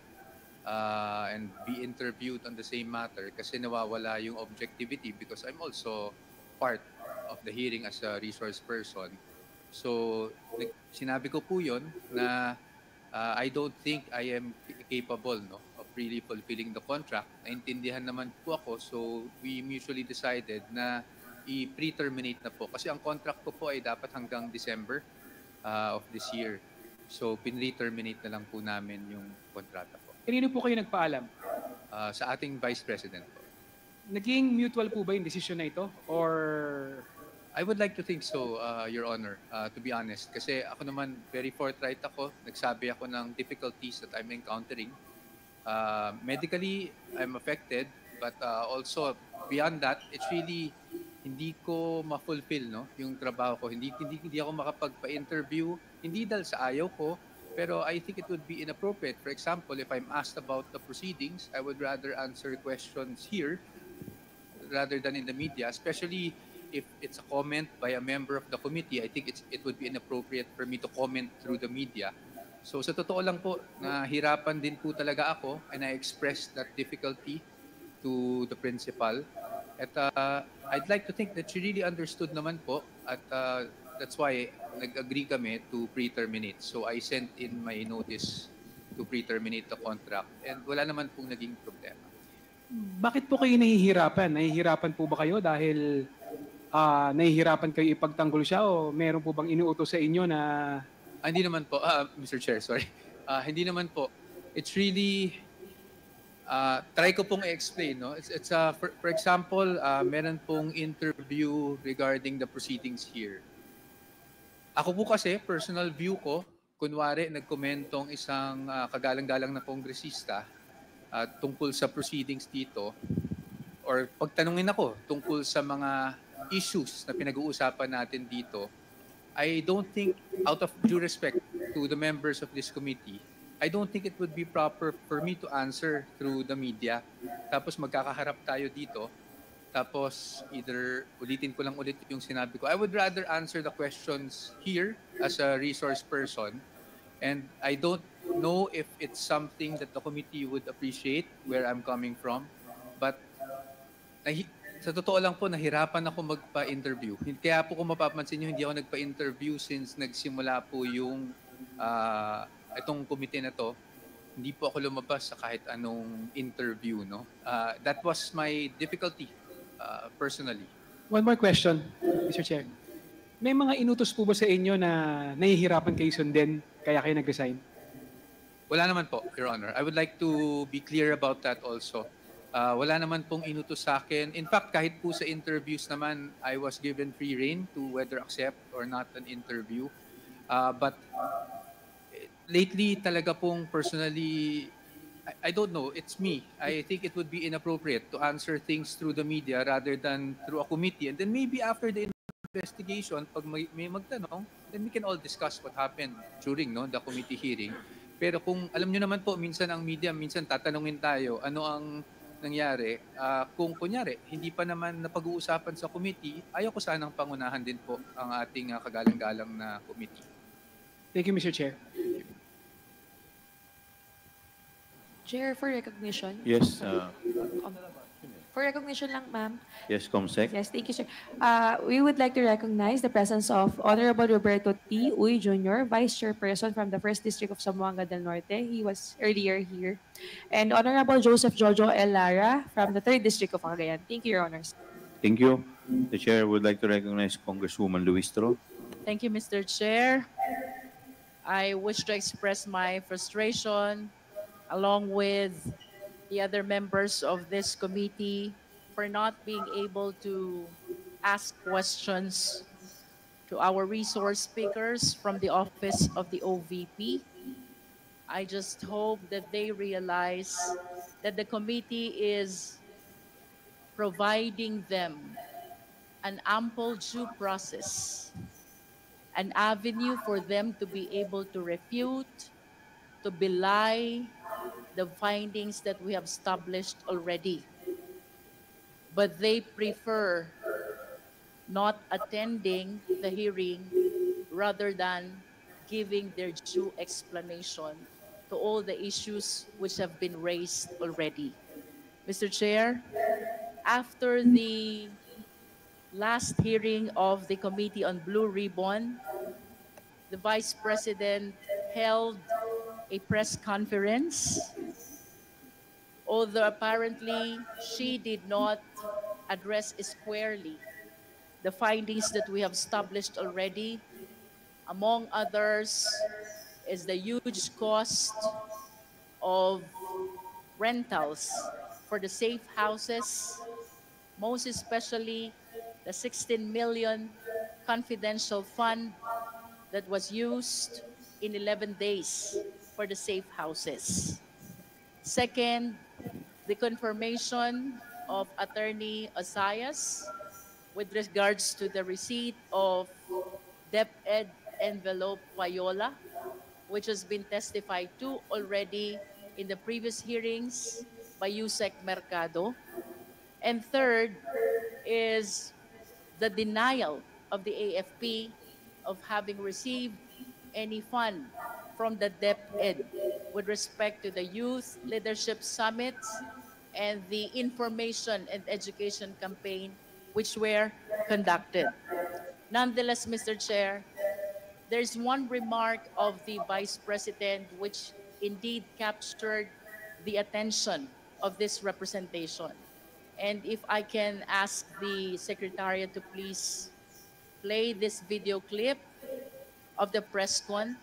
and be interviewed on the same matter kasi nawawala yung objectivity because I'm also part of the hearing as a resource person. So, sinabi ko po yun na I don't think I am capable of really fulfilling the contract. Naintindihan naman po ako, so we mutually decided na i-pre-terminate na po. Kasi ang contract ko po ay dapat hanggang December of this year. So, pin-re-terminate na lang po namin yung kontrata po. Kanino po kayo nagpaalam? Sa ating Vice President po. Naging mutual po ba yung decision na ito? Or I would like to think so, Your Honor, to be honest. Kasi ako naman, very forthright ako. Nagsabi ako ng difficulties that I'm encountering. Medically, I'm affected. But also, beyond that, it's really hindi ko ma-fulfill yung trabaho ko. Hindi ako makapagpa-interview. Hindi dahil sa ayaw ko. Pero I think it would be inappropriate. For example, if I'm asked about the proceedings, I would rather answer questions here rather than in the media, especially if it's a comment by a member of the committee. I think it would be inappropriate for me to comment through the media. So sa totoo lang po, nahirapan din po talaga ako and I expressed that difficulty to the principal. At I'd like to think that she really understood naman po at that's why nag-agree kami to pre-terminate. So I sent in my notice to pre-terminate the contract and wala naman pong naging problema. bakit po kayo nahihirapan? Nahihirapan po ba kayo dahil nahihirapan kayo ipagtanggol siya o meron po bang inuutos sa inyo na... Hindi naman po, Mr. Chair, sorry. Hindi naman po. It's really, try ko pong i-explain. No? It's for example, meron pong interview regarding the proceedings here. Ako po kasi, personal view ko, kunwari nagkomentong isang kagalang-galang na kongresista tungkol sa proceedings dito, or pagtanungin ako tungkol sa mga issues na pinag-uusapan natin dito, I don't think, out of due respect to the members of this committee, I don't think it would be proper for me to answer through the media. Tapos magkakaharap tayo dito. Tapos either ulitin ko lang ulit yung sinabi ko. I would rather answer the questions here as a resource person. And I don't know if it's something that the committee would appreciate where I'm coming from. But sa totoo lang po, nahirapan ako magpa-interview. Kaya po kung mapapansin nyo, hindi ako nagpa-interview since nagsimula po yung itong committee na to. Hindi po ako lumabas sa kahit anong interview. No? That was my difficulty personally. One more question, Mr. Chair. May mga inutos po ba sa inyo na nahihirapan kayo sundin kaya kayo nag-resign? Wala naman po, Your Honor. I would like to be clear about that also. Wala naman pong inutos sa akin. In fact, kahit po sa interviews naman, I was given free rein to whether accept or not an interview. But lately, talaga pong personally, I don't know, it's me. I think it would be inappropriate to answer things through the media rather than through a committee. And then maybe after the investigation, pag may magtanong, then we can all discuss what happened during the committee hearing. Pero kung alam nyo naman po, minsan ang media, minsan tatanungin tayo, ano ang nangyari? Kung kunyari, hindi pa naman napag-uusapan sa committee, ayaw ko sanang pangunahan din po ang ating kagalang-galang na committee. Thank you, Mr. Chair. Chair, for recognition. Yes, For recognition lang, ma'am. yes, Comsec. Yes, thank you, sir. We would like to recognize the presence of Honorable Roberto T. Uy Jr., Vice Chairperson from the 1st District of Zamboanga del Norte. He was earlier here. And Honorable Joseph Jojo L. Lara from the 3rd District of Cagayan. Thank you, Your Honors. Thank you. The Chair would like to recognize Congresswoman Luistro. Thank you, Mr. Chair. I wish to express my frustration along with the other members of this committee for not being able to ask questions to our resource speakers from the office of the OVP. I just hope that they realize that the committee is providing them an ample due process, an avenue for them to be able to refute, to belie the findings that we have established already. But they prefer not attending the hearing rather than giving their due explanation to all the issues which have been raised already. Mr. Chair, after the last hearing of the Committee on Blue Ribbon, the Vice President held a press conference, although apparently she did not address squarely the findings that we have established already. Among others is the huge cost of rentals for the safe houses, most especially the 16 million confidential fund that was used in 11 days for the safe houses. Second, the confirmation of Attorney Osayas with regards to the receipt of DepEd envelope Payola, which has been testified to already in the previous hearings by Yusek Mercado. And third is the denial of the AFP of having received any fund from the DepEd with respect to the Youth Leadership Summit and the information and education campaign which were conducted. Nonetheless, Mr. Chair, there's one remark of the Vice President which indeed captured the attention of this representation. And if I can ask the Secretariat to please play this video clip of the press con.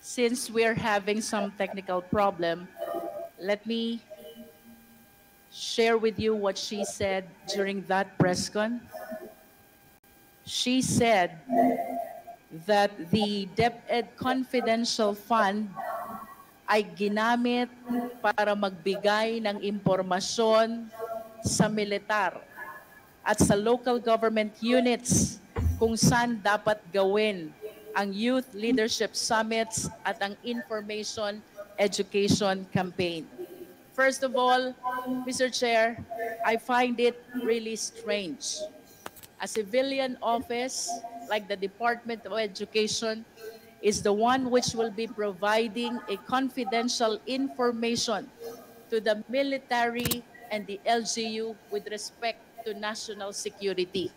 since we're having some technical problem, let me share with you what she said during that press con. She said that the DepEd Confidential Fund ay ginamit para magbigay ng impormasyon sa militar at sa local government units kung saan dapat gawin ang youth leadership summits at ang information education campaign. First of all, Mr. Chair, I find it really strange. A civilian office like the Department of Education is the one which will be providing a confidential information to the military and the LGU with respect to national security.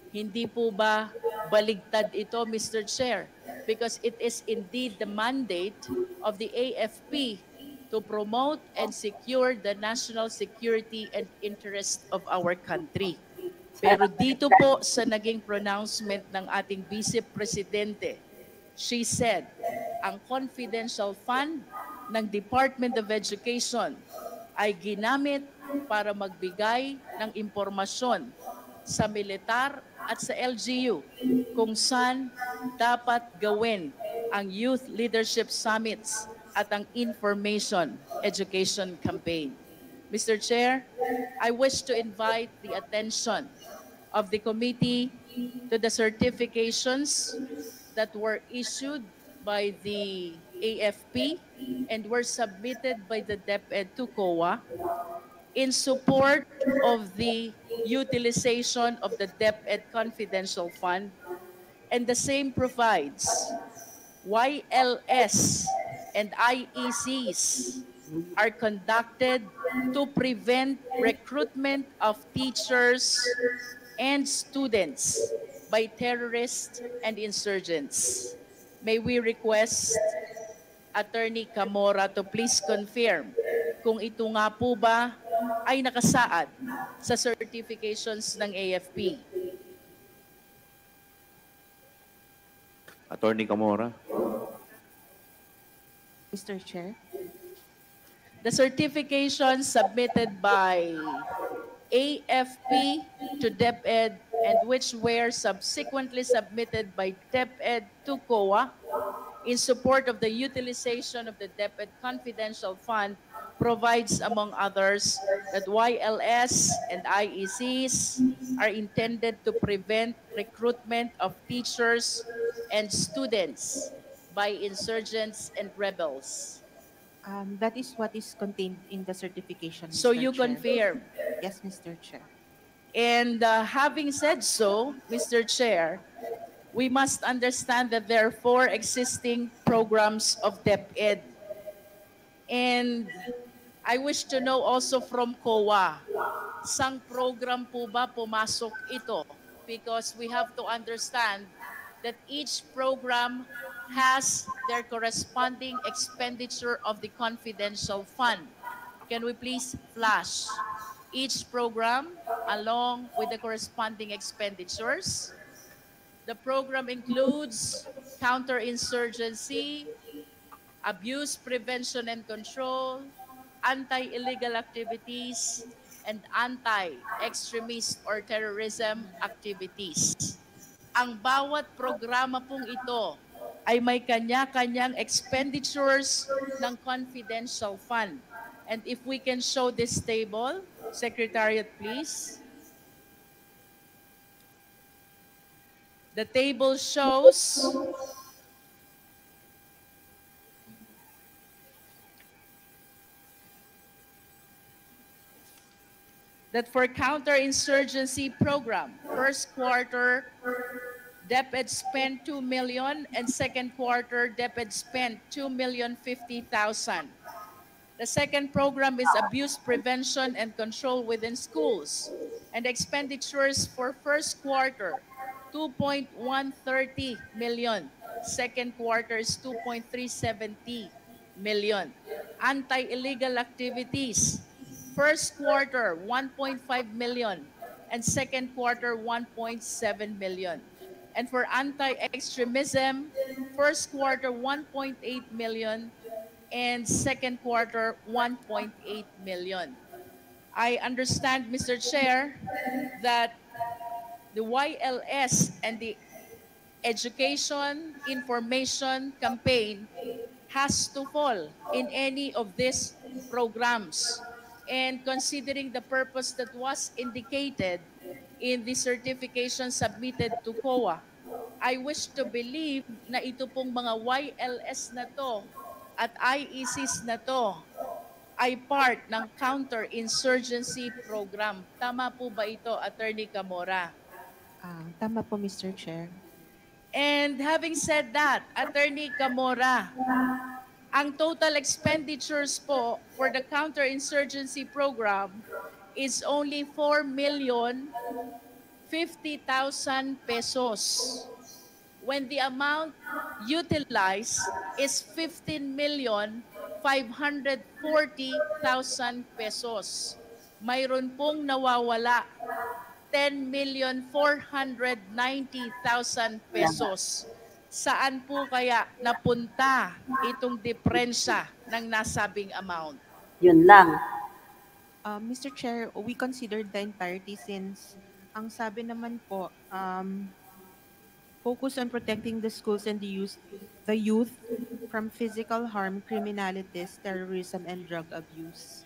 Hindi po ba baligtad ito, Mr. Chair? Because it is indeed the mandate of the AFP to promote and secure the national security and interest of our country. Pero dito po sa naging pronouncement ng ating Vice Presidente, she said, ang confidential fund ng Department of Education ay ginamit para magbigay ng impormasyon sa militar at sa LGU kung saan dapat gawin ang youth leadership summits at ang information education campaign. Mr. Chair, I wish to invite the attention of the committee to the certifications that were issued by the AFP and were submitted by the DepEd to COA in support of the utilization of the DepEd Confidential Fund, and the same provides YLS and IECs are conducted to prevent recruitment of teachers and students by terrorists and insurgents. May we request Attorney Camora to please confirm kung ito nga po ba ay nakasaad sa certifications ng AFP. Attorney Camora. Mr. Chair. The certification submitted by AFP to DepEd and which were subsequently submitted by DepEd to COA in support of the utilization of the DepEd Confidential Fund provides, among others, that YLS and IECs are intended to prevent recruitment of teachers and students by insurgents and rebels. That is what is contained in the certification, So Mr. you Chair. confirm. Yes, Mr. Chair. And having said so, Mr. Chair, we must understand that there are 4 existing programs of DepEd. And I wish to know also from COA, sang program po ba pumasok ito? Because we have to understand that each program has their corresponding expenditure of the confidential fund. Can we please flash each program along with the corresponding expenditures? The program includes counterinsurgency, abuse prevention and control, anti-illegal activities, and anti-extremist or terrorism activities. Ang bawat programa pong ito ay may kanya-kanyang expenditures ng confidential fund. And if we can show this table, Secretariat, please. The table shows that for counterinsurgency program, first quarter, DepEd spent 2 million, and second quarter, DepEd spent 2,050,000. The second program is abuse prevention and control within schools, and expenditures for first quarter, 2.130 million. Second quarter is 2.370 million. Anti-illegal activities, first quarter, 1.5 million, and second quarter, 1.7 million. And for anti-extremism, first quarter 1.8 million and second quarter 1.8 million. I understand, Mr. Chair, that the YLS and the education information campaign has to fall in any of these programs. And considering the purpose that was indicated in the certification submitted to COA, I wish to believe na ito pong mga YLS na to at IECs na to ay part ng counter-insurgency program. Tama po ba ito, Attorney Camora? Tama po, Mr. Chair. And having said that, Attorney Camora, ang total expenditures po for the counter-insurgency program is only 4,050,000 pesos, when the amount utilized is 15,540,000 pesos. Mayroon pong nawawala 10,490,000 pesos. Saan po kaya napunta itong diferensya ng nasabing amount? Yun lang. Mr. Chair, we considered the entirety since ang sabi naman po, focus on protecting the schools and the youth from physical harm, criminalities, terrorism, and drug abuse.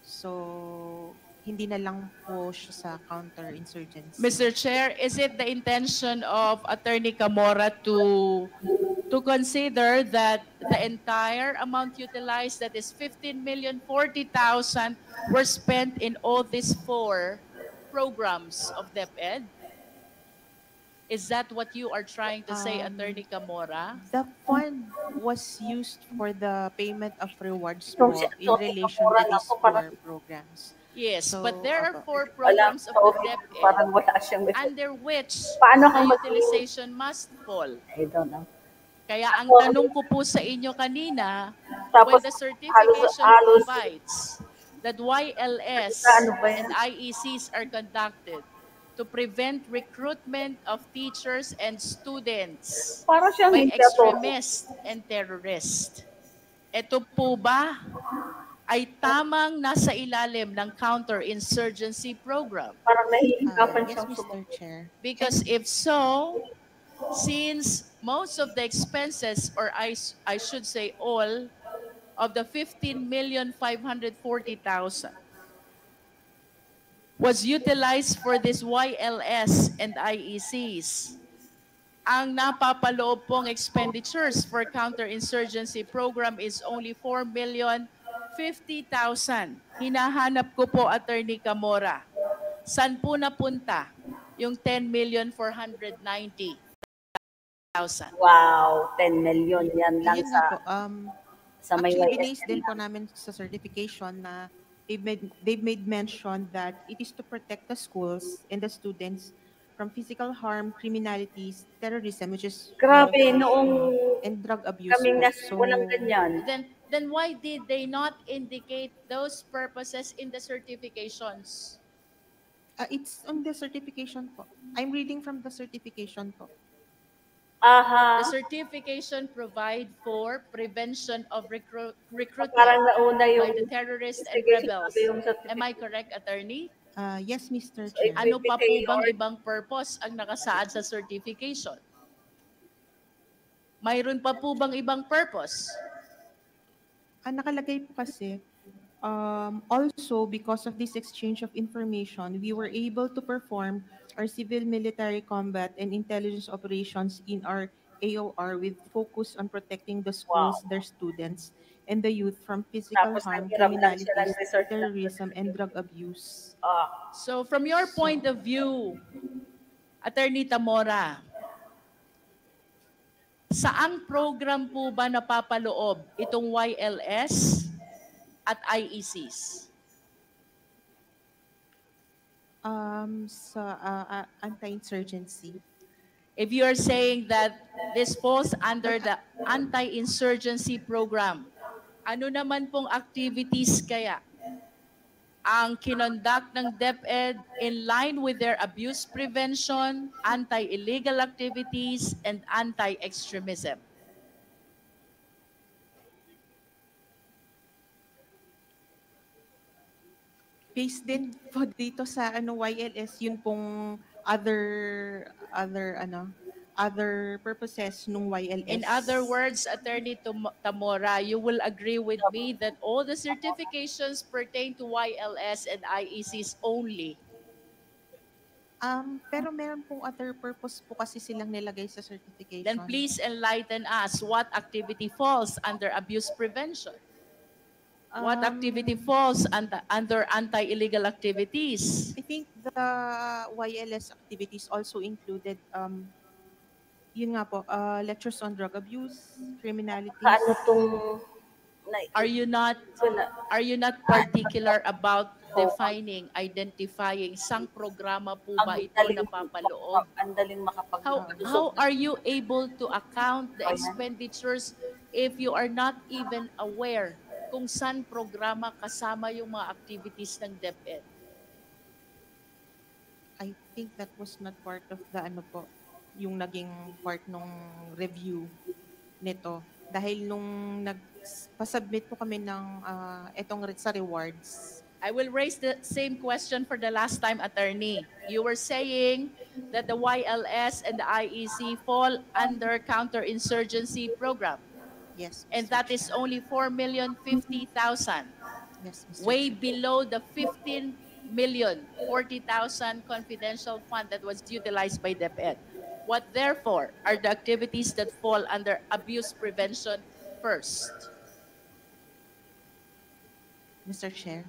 So, hindi na lang po siya sa counter-insurgency. Mr. Chair, is it the intention of Attorney Camora to consider that the entire amount utilized, that is 15,040,000, were spent in all these 4 programs of DepEd? Is that what you are trying to say, Attorney Camora? The fund was used for the payment of rewards po in relation to these 4 programs. Yes, So, but there are 4 programs of the DepEd under which the utilization must fall. I don't know. Kaya ang tanong ko po sa inyo kanina, when the certification provides that YLS and IECs are conducted to prevent recruitment of teachers and students Para siyang by hindi extremists and terrorists. Ito po ba ay tamang nasa ilalim ng counter-insurgency program? Parang nahihirapan Yes, siyang Mr. Chair. Because if so, since most of the expenses, or I should say all, of the 15,540,000 was utilized for this YLS and IECs, ang napapaloob pong expenditures for counter-insurgency program is only 4,050,000. Hinahanap ko po, Attorney Camora, saan po napunta yung 10,490,000? Wow, 10 million yan lang Yun nga po, sa may actually, YS binase din po namin sa certification na they've made mention that it is to protect the schools and the students from physical harm, criminalities, terrorism, which is Grabe, noong and drug abuse. kaming po. nasa walang ganyan. Then why did they not indicate those purposes in the certifications? It's on the certification po. I'm reading from the certification po. The certification provide for prevention of recruitment Parang nauna by yung the terrorists and investigation, rebels. yung certification. Am I correct, Attorney? Yes, Mr. Chair. Ano pa po bang ibang purpose ang nakasaad sa certification? Mayroon pa po bang ibang purpose? Nakalagay po kasi, also because of this exchange of information, we were able to perform our civil military combat and intelligence operations in our AOR with focus on protecting the schools, their students, and the youth from physical Tapos harm, naghiram lang criminalities, sila ng research ng terrorism, and drug abuse. So from your point of view, Attorney Tamora, saang program po ba napapaloob itong YLS at IECs? Sa anti-insurgency. If you are saying that this falls under the anti-insurgency program, ano naman pong activities kaya ang kinonduct ng DepEd in line with their abuse prevention, anti-illegal activities, and anti-extremism? Based din po dito sa YLS, yun pong other purposes nung YLS. In other words, Attorney Tamora, you will agree with me that all the certifications pertain to YLS and IECs only. Pero meron pong other purpose po kasi silang nilagay sa certification. Then please enlighten us what activity falls under abuse prevention. What activity falls under anti-illegal activities? I think the YLS activities also included yun nga po, lectures on drug abuse, criminality. Kaano tong Are you not particular about defining, identifying sang programa po ba ito na papaloob? Ang daling How are you able to account the expenditures if you are not even aware kung saan programa kasama yung mga activities ng DepEd? I think that was not part of the yung naging part nung review nito. Dahil nung nagpa-submit po kami ng sa rewards. I will raise the same question for the last time, Attorney. You were saying that the YLS and the IEC fall under counterinsurgency program. Yes. And that is only 4,050,000. Yes, Mr. Way below the 15,040,000 confidential fund that was utilized by DepEd. What therefore are the activities that fall under abuse prevention first? Mr. Chair,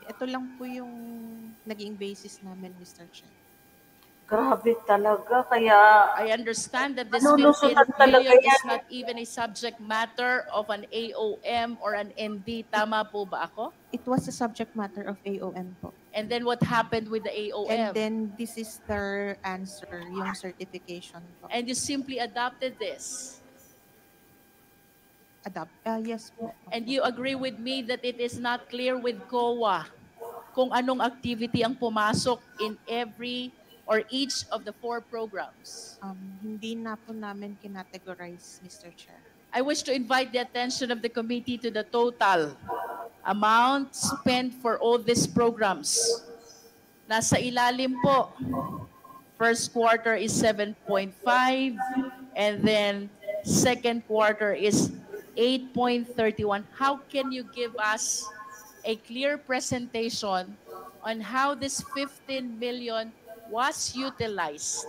ito lang po yung naging basis namin, Mr. Chair. Grabe talaga, kaya... I understand that this Nalulusutan 15 talaga million yan. is not even a subject matter of an AOM or an ND. Tama po ba ako? It was a subject matter of AOM po. And then what happened with the AOM? And then this is their answer, yung certification po. And you simply adopted this. Yes po. And you agree with me that it is not clear with COA kung anong activity ang pumasok in every or each of the 4 programs. Hindi na po namin kinategorize, Mr. Chair. I wish to invite the attention of the committee to the total amount spent for all these programs. Nasa ilalim po, first quarter is 7.5 and then second quarter is 8.31. How can you give us a clear presentation on how this 15 million was utilized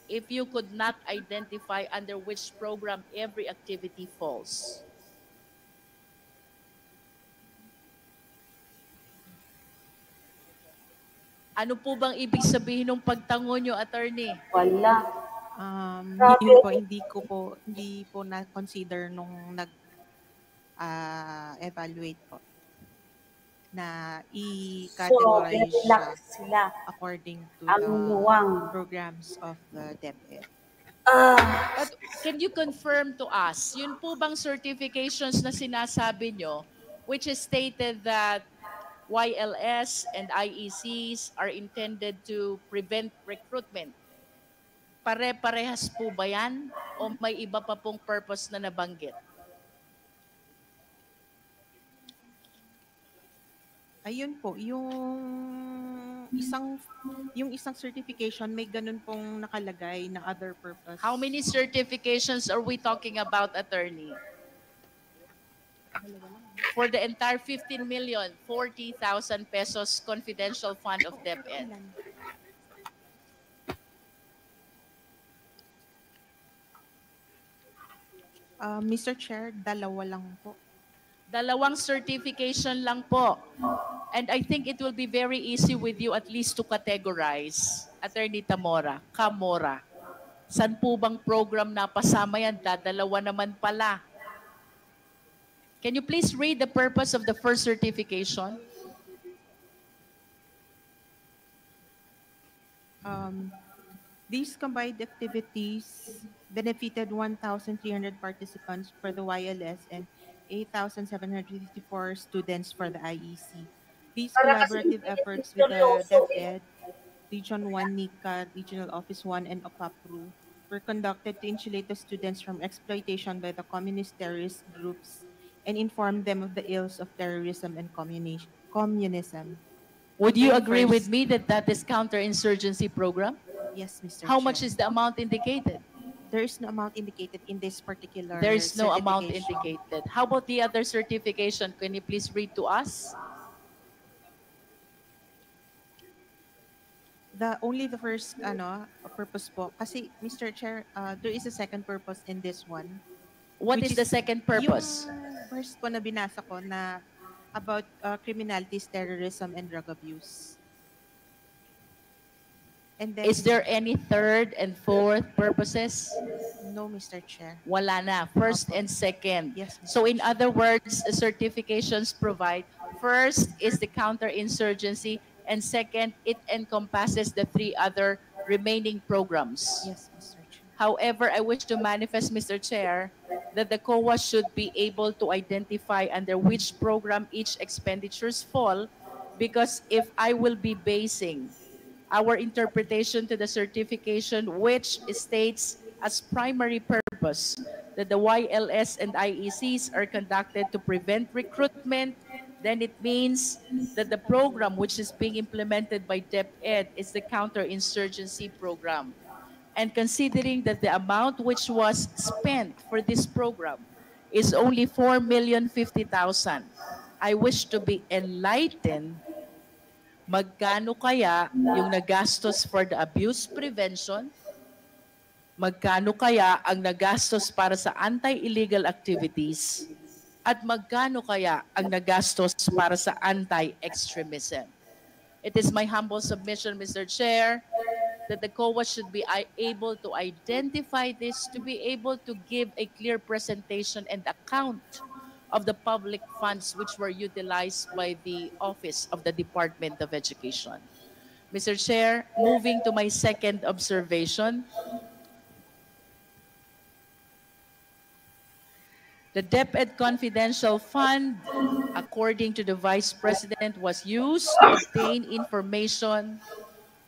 if you could not identify under which program every activity falls? Ano po bang ibig sabihin ng pagtango nyo, Attorney? Wala. Yun po, hindi po na-consider nung nag-evaluate po na i-categorize sila according to ang the nuwang programs of the DepEd. But can you confirm to us, yun po bang certifications na sinasabi nyo, which is stated that YLS and IECs are intended to prevent recruitment? Pare-parehas po ba yan? O may iba pa pong purpose na nabanggit? Ayun po, yung isang certification may ganun pong nakalagay na other purpose. How many certifications are we talking about, Attorney? For the entire 15,040,000 pesos confidential fund of DepEd. Mr. Chair, dalawa lang po. Dalawang certification lang po. And I think it will be very easy with you at least to categorize, Attorney Kamora. San po bang program na pasama yan? Dadalawa naman pala. Can you please read the purpose of the first certification? These combined activities benefited 1,300 participants for the YLS and 8,754 students for the IEC. These collaborative efforts with the DepEd, Region 1 NICA, Regional Office 1, and OPAPRU were conducted to insulate the students from exploitation by the communist terrorist groups and inform them of the ills of terrorism and communism. Would On you May agree with 1st me that that is counterinsurgency program? Yes, Mr. How Chair. much is the amount indicated? There is no amount indicated in this particular There is no amount certification. indicated. How about the other certification? Can you please read to us? Only the first purpose po. Kasi, Mr. Chair, there is a second purpose in this one. What which is the second purpose? Yung first po na binasa ko na about criminalities, terrorism, and drug abuse. And then, Is there any third and fourth purposes? no, Mr. Chair. Wala na. First and second. Yes, Mr. So in other words, the certifications provide first is the counterinsurgency, and second, it encompasses the three other remaining programs. Yes, Mr. Chair. However, I wish to manifest, Mr. Chair, that the COA should be able to identify under which program each expenditures fall, because if I will be basing our interpretation to the certification which states as primary purpose that the YLS and IECs are conducted to prevent recruitment, then it means that the program which is being implemented by DepEd is the counterinsurgency program. And considering that the amount which was spent for this program is only 4,050,000, I wish to be enlightened magkano kaya yung nagastos for the abuse prevention, magkano kaya ang nagastos para sa anti-illegal activities, at magkano kaya ang nagastos para sa anti-extremism. It is my humble submission, Mr. Chair, that the COA should be able to identify this, to be able to give a clear presentation and account of the public funds which were utilized by the Office of the Department of Education. Mr. Chair, moving to my second observation, the DepEd Confidential Fund, according to the Vice President, was used to obtain information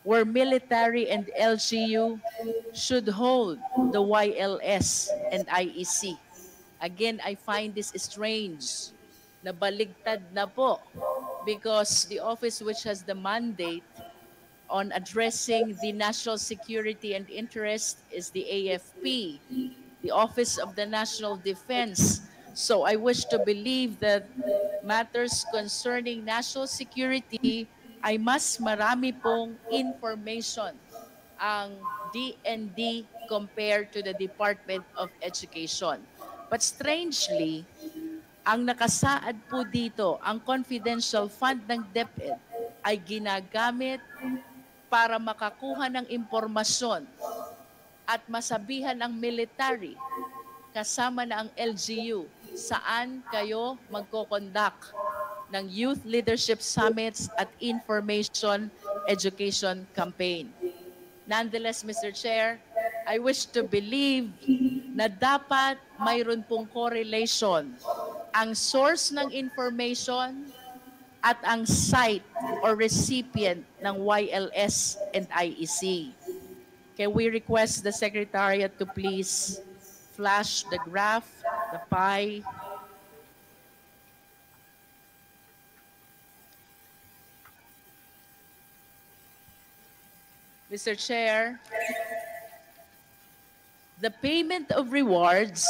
where military and LGU should hold the YLS and IEC. Again, I find this strange. Nabaligtad na po, because the office which has the mandate on addressing the national security and interest is the AFP, the Office of the National Defense. So I wish to believe that matters concerning national security ay mas marami pong information ang DND compared to the Department of Education. But strangely, ang nakasaad po dito, ang confidential fund ng DepEd ay ginagamit para makakuha ng impormasyon at masabihan ang military kasama na ang LGU saan kayo magko-conduct ng Youth Leadership Summits at Information Education Campaign. Nonetheless, Mr. Chair, I wish to believe na dapat mayroon pong correlation ang source ng information at ang site or recipient ng YLS and IEC. Can we request the Secretariat to please flash the graph, the pie? Mr. Chair, the payment of rewards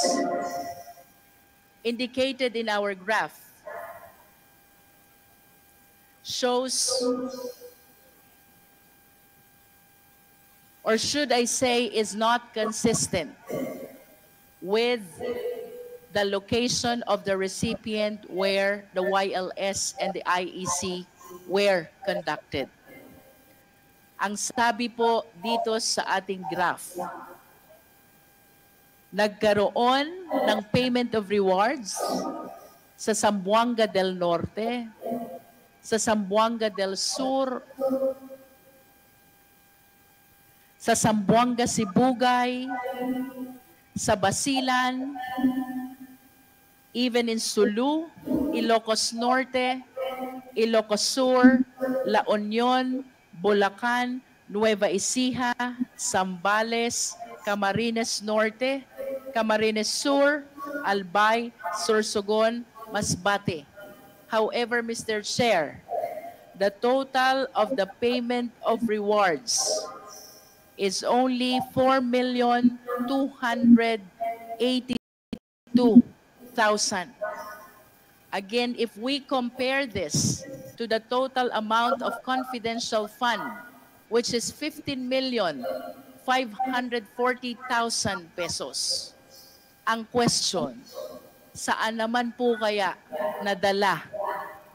indicated in our graph shows, or should I say, is not consistent with the location of the recipient where the YLS and the IEC were conducted. Ang sabi po dito sa ating graph, nagkaroon ng payment of rewards sa Zamboanga del Norte, sa Zamboanga del Sur, sa Zamboanga Sibugay, sa Basilan, even in Sulu, Ilocos Norte, Ilocos Sur, La Union, Bulacan, Nueva Ecija, Zambales, Camarines Norte, Camarines Sur, Albay, Sorsogon, Masbate. However, Mr. Chair, the total of the payment of rewards is only 4,282,000. Again, if we compare this to the total amount of confidential fund, which is 15,540,000 pesos. Ang question, saan naman po kaya nadala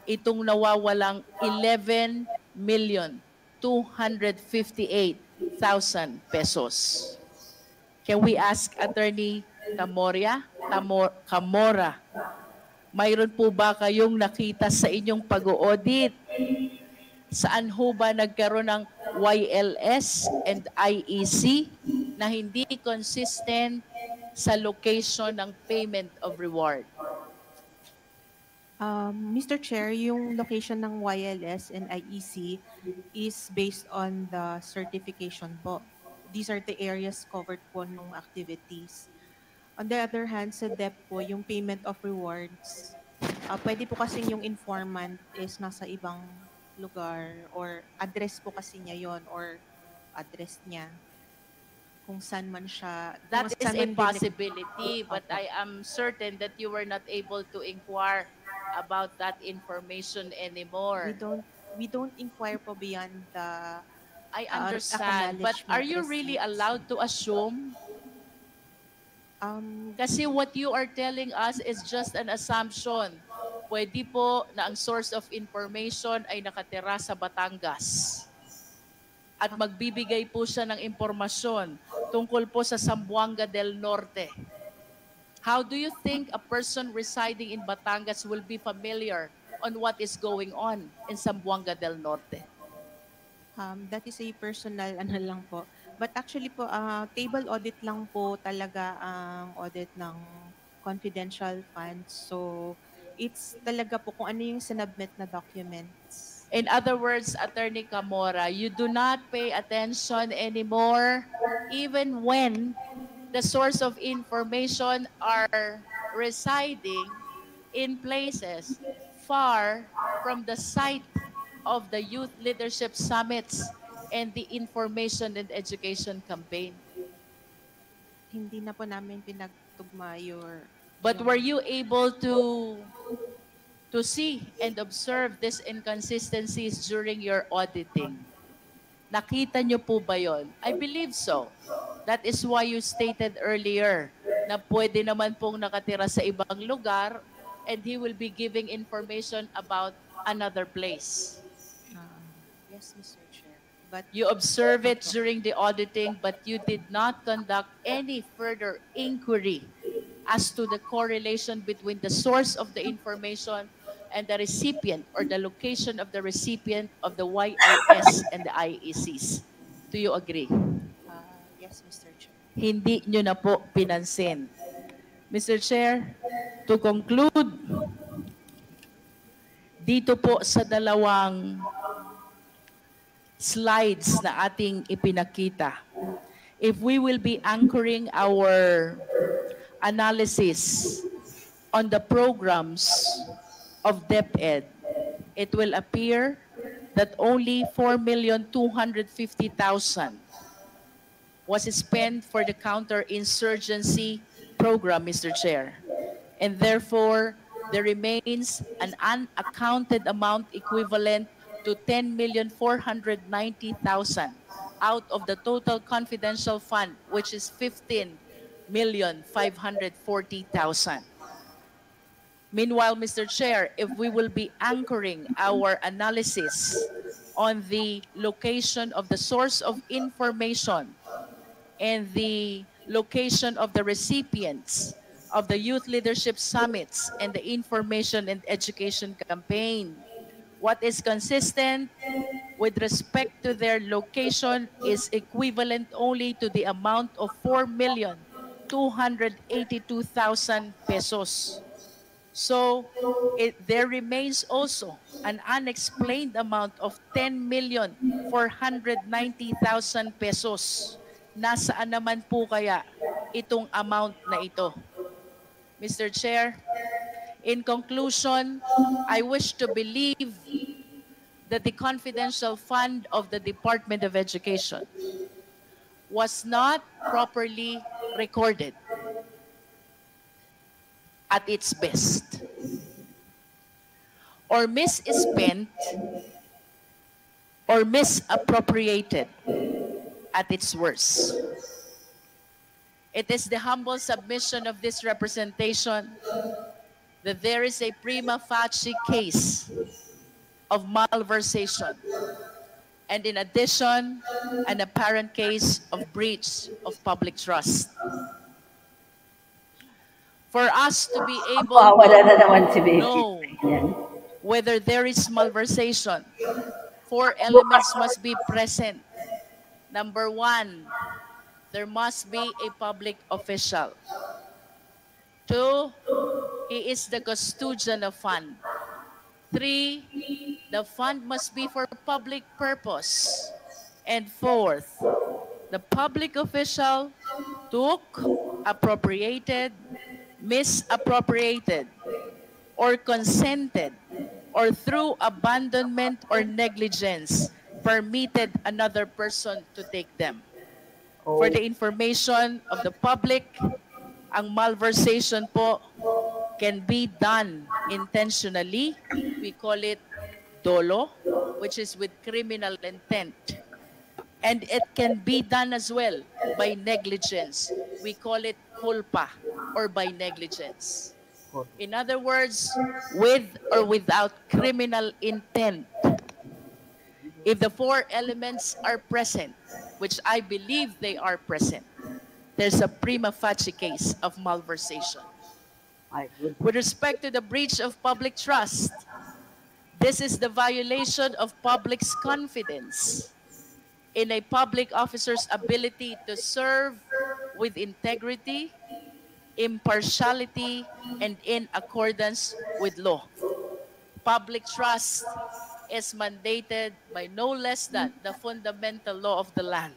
itong nawawalang 11,258,000 pesos? Can we ask Attorney Camora, mayroon po ba kayong nakita sa inyong pag-audit? Saan ho ba nagkaroon ng YLS and IEC na hindi consistent sa location ng payment of reward? Mr. Chair, yung location ng YLS and IEC is based on the certification po. These are the areas covered po ng activities. On the other hand, sa DEP po, yung payment of rewards, pwede po kasing yung informant is nasa ibang lugar or address po kasi niya yon or address niya kung saan man siya. That is a possibility, but I am certain that you were not able to inquire about that information anymore. We don't inquire po beyond the I understand, but are you really allowed to assume? Kasi what you are telling us is just an assumption. Pwede po na ang source of information ay nakatira sa Batangas. At magbibigay po siya ng impormasyon tungkol po sa Zamboanga del Norte. How do you think a person residing in Batangas will be familiar on what is going on in Zamboanga del Norte? That is a personal ano lang po. But actually po, table audit lang po talaga ang audit ng confidential funds. So, it's talaga po kung ano yung sinubmit na documents. In other words, Attorney Camora, you do not pay attention anymore even when the source of information are residing in places far from the site of the Youth Leadership Summits and the Information and Education Campaign. Hindi na po namin pinagtugma your... But were you able to see and observe these inconsistencies during your auditing? Nakita niyo po ba yon? I believe so. That is why you stated earlier na pwede naman pong nakatira sa ibang lugar and he will be giving information about another place. Yes, Mr. Chair. But you observe it during the auditing, but you did not conduct any further inquiry as to the correlation between the source of the information and the recipient or the location of the recipient of the YLS and the IECs. Do you agree? Yes, Mr. Chair. Hindi nyo na po pinansin. Mr. Chair, to conclude, dito po sa dalawang slides na ating ipinakita, if we will be anchoring our analysis on the programs of DepEd, it will appear that only 4,250,000 was spent for the counterinsurgency program, Mr. Chair. And therefore, there remains an unaccounted amount equivalent to 10,490,000 out of the total confidential fund, which is 15,540,000. Meanwhile, Mr. Chair, if we will be anchoring our analysis on the location of the source of information and the location of the recipients of the Youth Leadership Summits and the Information and Education Campaign, what is consistent with respect to their location is equivalent only to the amount of 4,282,000 pesos. So there remains also an unexplained amount of 10,490,000 pesos. Nasaan naman po kaya itong amount na ito? Mr. Chair, in conclusion, I wish to believe that the confidential fund of the Department of Education was not properly recorded at its best, or misspent, or misappropriated at its worst. It is the humble submission of this representation that there is a prima facie case of malversation, and in addition, an apparent case of breach of public trust. For us to be able Wala na naman si to Becky. know Yan. whether there is malversation, 4 elements must be present. Number 1, there must be a public official. 2, he is the custodian of fund. 3, the fund must be for public purpose. And 4th, the public official took, appropriated, misappropriated, or consented, or through abandonment or negligence, permitted another person to take them. For the information of the public, ang malversation po can be done intentionally. We call it dolo, which is with criminal intent. And it can be done as well by negligence. We call it culpa, or by negligence. In other words, with or without criminal intent. If the 4 elements are present, which I believe they are present, there's a prima facie case of malversation. With respect to the breach of public trust, this is the violation of public's confidence in a public officer's ability to serve with integrity, impartiality, and in accordance with law. Public trust is mandated by no less than the fundamental law of the land.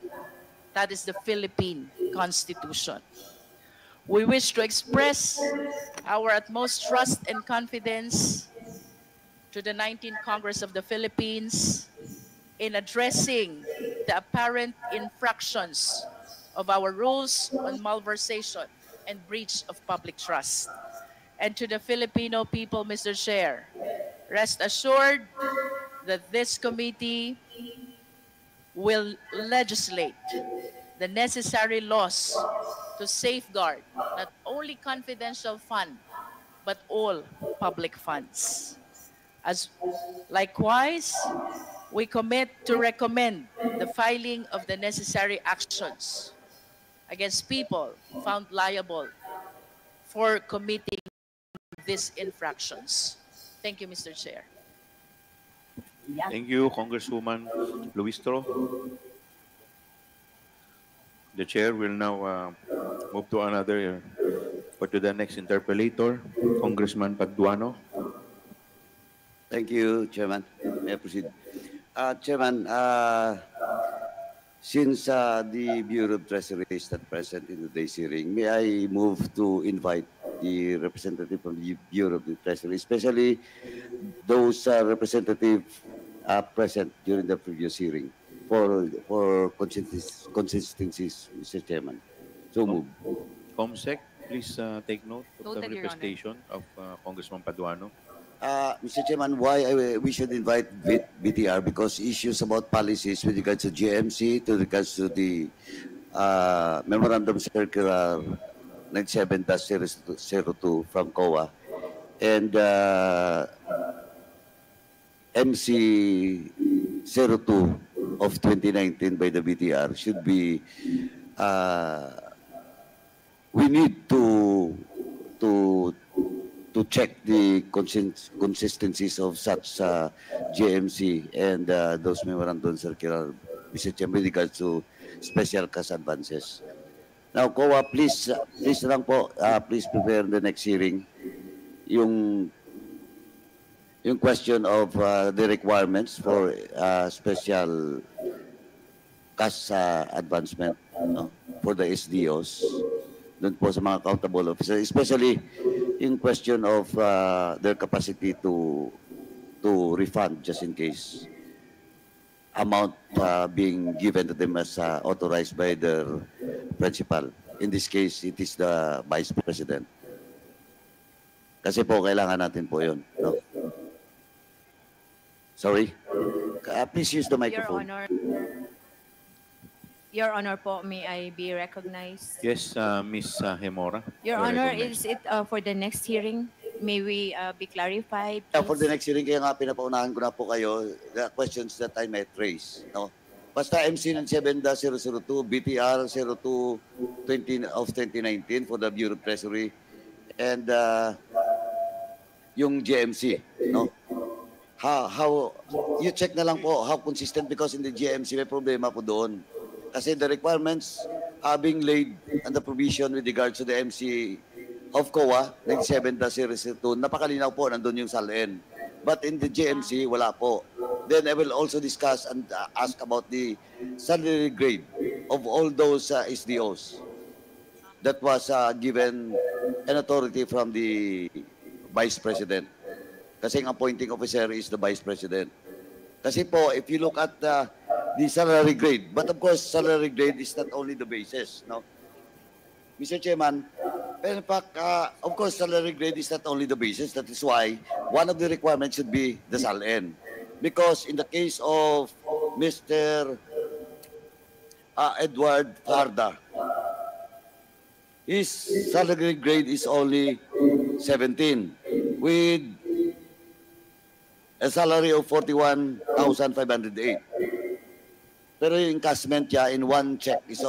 That is the Philippine Constitution. We wish to express our utmost trust and confidence to the 19th Congress of the Philippines in addressing the apparent infractions of our rules on malversation and breach of public trust. And to the Filipino people, Mr. Chair, rest assured that this committee will legislate the necessary laws to safeguard not only confidential fund, but all public funds. Likewise, we commit to recommend the filing of the necessary actions against people found liable for committing these infractions. Thank you, Mr. Chair. Thank you, Congresswoman Luistro. The chair will now move to another, or to the next interpellator, Congressman Paduano. Thank you, Chairman. May I proceed? Chairman, since the Bureau of Treasury is not present in today's hearing, may I move to invite the representative from the Bureau of the Treasury, especially those representatives present during the previous hearing, for consistencies, Mr. Chairman. So move. COMSEC, please take note of Noted, the Your Honor. representation of Congressman Paduano. Mr. Chairman, why we should invite BTR? Because issues about policies with regards to GMC, to regards to the Memorandum Circular 97-02 from COA, and MC 02 of 2019 by the BTR should be, we need to check the consistencies of such GMC and those memorandum circular, Mr. Chairman, with regards to special cash advances. Now, COA, please lang po, please prepare the next hearing yung question of the requirements for special cash advancement, no, for the SDOs, doon po sa mga accountable officers, especially in question of their capacity to refund just in case amount being given to them as authorized by their principal. In this case, it is the Vice President. Kasi po, kailangan natin po yun. No? Sorry? Please use the microphone. Your Honor po, may I be recognized? Yes, Ms. Hemora. Your you're Honor, recognized. is it for the next hearing? May we be clarified? For the next hearing, kaya nga pinapaunahan ko na po kayo the questions that I might raise. No? Basta MC ng 7-002, BTR 02 of 2019 for the Bureau of Treasury, and yung GMC. No? How you check na lang po how consistent, because in the GMC may problema po doon. Kasi the requirements are being laid and the provision with regards to the MC of COA, 97-002, napakalinaw po, nandun yung SALN. But in the GMC, wala po. Then I will also discuss and ask about the salary grade of all those SDOs that was given an authority from the Vice President. Kasi ang appointing officer is the Vice President. Kasi po, if you look at the salary grade, but of course, salary grade is not only the basis, no? Mr. Chairman, in fact, of course, salary grade is not only the basis. That is why one of the requirements should be the SALN. Because in the case of Mr. Edward Farda, his salary grade is only 17 with a salary of 41,508. Pero yung encashment niya in one check is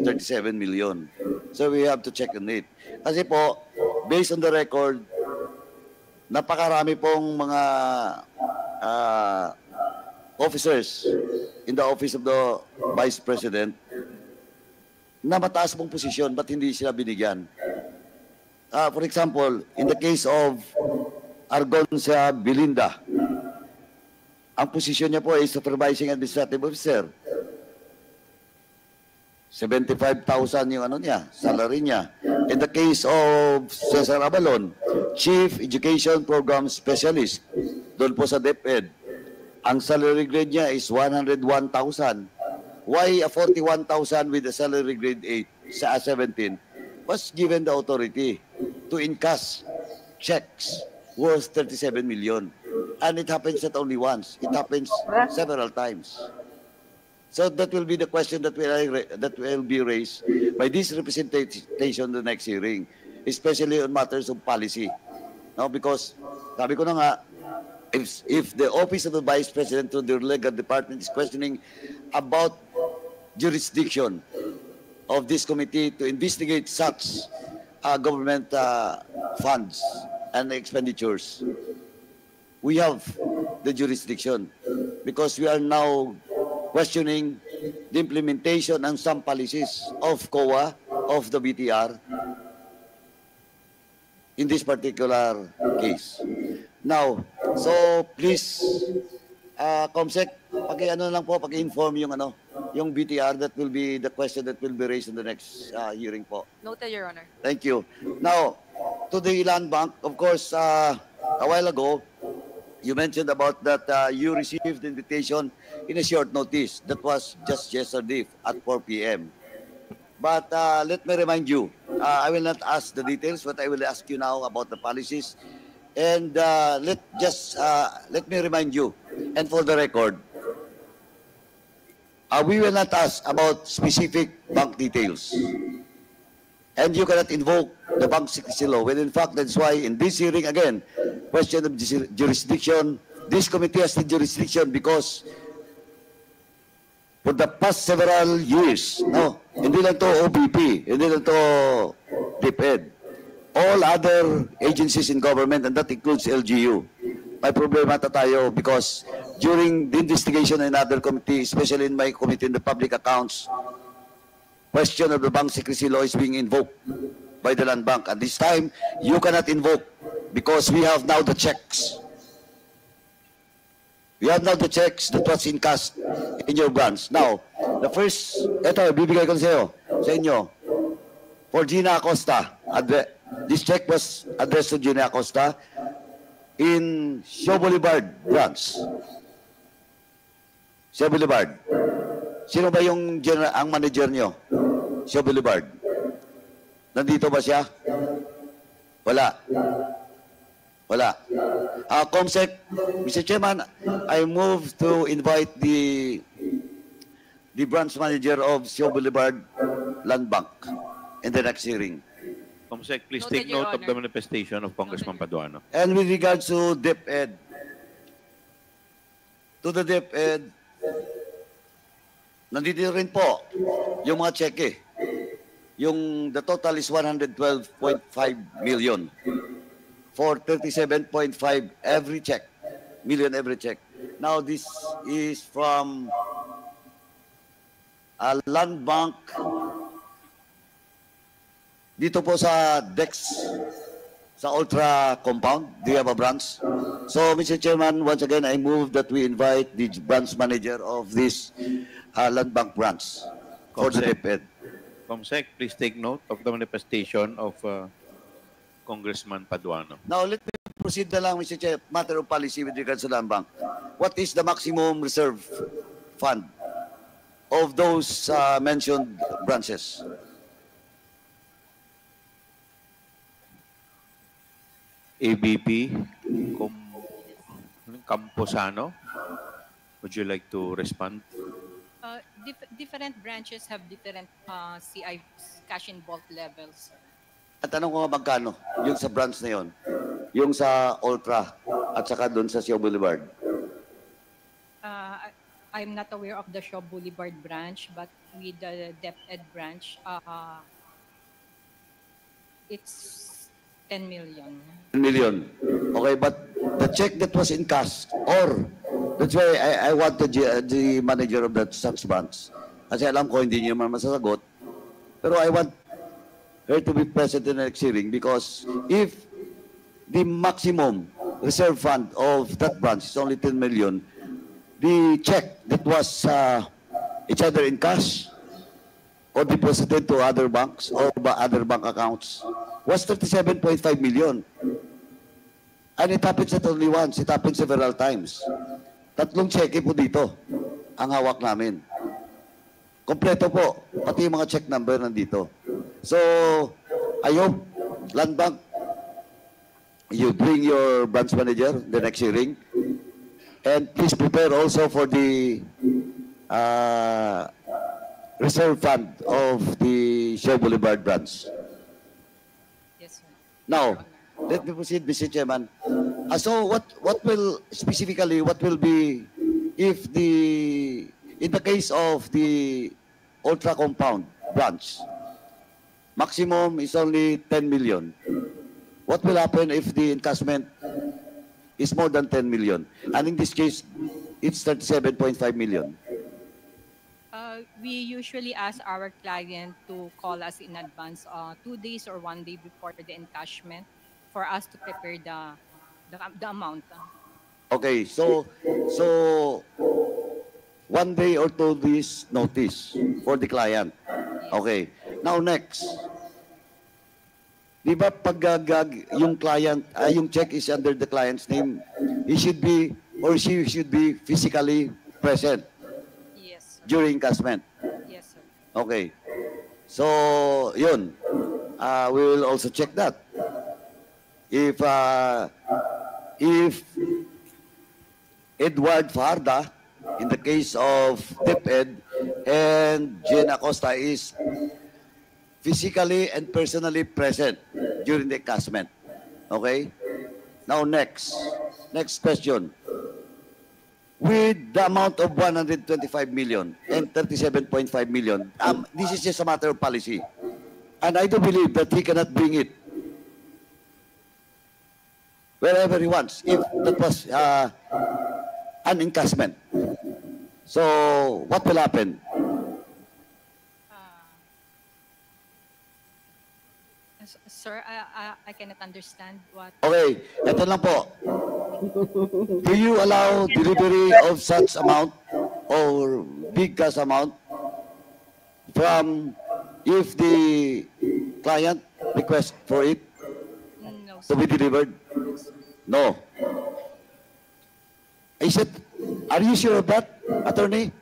37 million. So we have to check on it. Kasi po, based on the record, napakarami pong mga officers in the office of the Vice President na mataas pong posisyon, but hindi sila binigyan. For example, in the case of Argoncia Belinda, ang posisyon niya po ay Supervising Administrative Officer. 75,000 yung ano niya, salary niya. In the case of Cesar Abalon, Chief Education Program Specialist, doon po sa DepEd, ang salary grade niya is 101,000. Why a 41,000 with a salary grade 8 sa 17 was given the authority to encash checks worth 37 million. And it happens not only once, it happens several times. So that will be the question that will be raised by this representation the next hearing, especially on matters of policy. No, because sabi ko na nga, if the office of the Vice President to the legal department is questioning about jurisdiction of this committee to investigate such government funds and expenditures, we have the jurisdiction because we are now questioning the implementation and some policies of COA, of the BTR, in this particular case. Now, so please, Comsec, paki-ano lang po, paki-inform yung BTR, that will be the question that will be raised in the next hearing po. Noted, Your Honor. Thank you. Now, to the Land Bank, of course, a while ago, you mentioned about that you received the invitation in a short notice. That was just yesterday at 4 p.m. But let me remind you, I will not ask the details, but I will ask you now about the policies. And let me remind you, and for the record, we will not ask about specific bank details. And you cannot invoke the bank secrecy law. When in fact, that's why in this hearing, again, question of jurisdiction, this committee has the jurisdiction because for the past several years, no, hindi lang to OBP, hindi lang to DepEd, all other agencies in government, and that includes LGU, may problema tayo because during the investigation in other committee, especially in my committee in the public accounts, question of the bank secrecy law is being invoked by the Land Bank. At this time, you cannot invoke because we have now the checks. We have now the checks that was in cash in your branch. Now, the first, ito, bibigay ko sa inyo, for Gina Acosta. This check was addressed to Gina Acosta in Shaw Boulevard branch. Shaw Boulevard. Sino ba yung ang manager nyo? Shaw Boulevard. Nandito ba siya? Wala. Wala. Comsec, Mr. Chairman, I move to invite the branch manager of Shaw Boulevard Land Bank in the next hearing. Comsec, please Noted, take Your note of Honor. the manifestation of Congressman Paduano. And with regards to DepEd, to the DepEd, nandito rin po yung mga cheque. The total is 112.5 million for 37.5 every check, million every check. Now this is from a land bank dito po sa Dex, sa Ultra Compound. Do you have a branch? So, Mr. Chairman, once again, I move that we invite the branch manager of this land bank branch for the DepEd. Comsec, please take note of the manifestation of Congressman Paduano. Now, let me proceed na lang, Mr. Chair, matter of policy with regards to land bank. What is the maximum reserve fund of those mentioned branches? ABP, Camposano, would you like to respond? Different branches have different CI cash in vault levels. At tanong ko nga magkano, yung sa branch na yun, yung sa Ultra, at saka doon sa Shaw Boulevard. I'm not aware of the Shaw Boulevard branch, but with the DepEd branch, it's 10 million. 10 million. Okay, but the check that was in cash, or that's why I want the manager of that such branch. Kasi alam ko hindi niya naman masasagot. Pero I want her to be present in the next hearing because if the maximum reserve fund of that branch is only 10 million, the check that was it's either in cash or deposited to other banks or other bank accounts was 37.5 million. And it happens not only once, it happened several times. Tatlong cheque po dito ang hawak namin. Kompleto po, pati yung mga check number nandito. So, I hope, Land Bank, you bring your branch manager the next hearing. And please prepare also for the reserve fund of the Shaw Boulevard branch. Yes, sir. Now, let me proceed, Mr. Chairman. So, what will specifically, what will be if in the case of the Ultra Compound branch, maximum is only 10 million. What will happen if the encashment is more than 10 million? And in this case, it's 37.5 million. We usually ask our client to call us in advance, 2 days or 1 day before the encashment, for us to prepare the amount. Okay, so 1 day or 2 days notice for the client. Okay. Now next. Di ba pag yung client, yung check is under the client's name, he should be or she should be physically present. Yes, sir. During encashment. Yes, sir. Okay. So, yun. We will also check that. If Edward Farda, in the case of DepEd, and Gina Acosta is physically and personally present during the encashment. Okay? Now next question. With the amount of 125 million and 37.5 million, this is just a matter of policy. And I do believe that he cannot bring it wherever he wants, if that was an encashment. So, what will happen? Sir, I cannot understand what. Okay, ito lang po. Do you allow delivery of such amount or big cash amount from if the client requests for it No, to be delivered? No. Are you sure of that, attorney?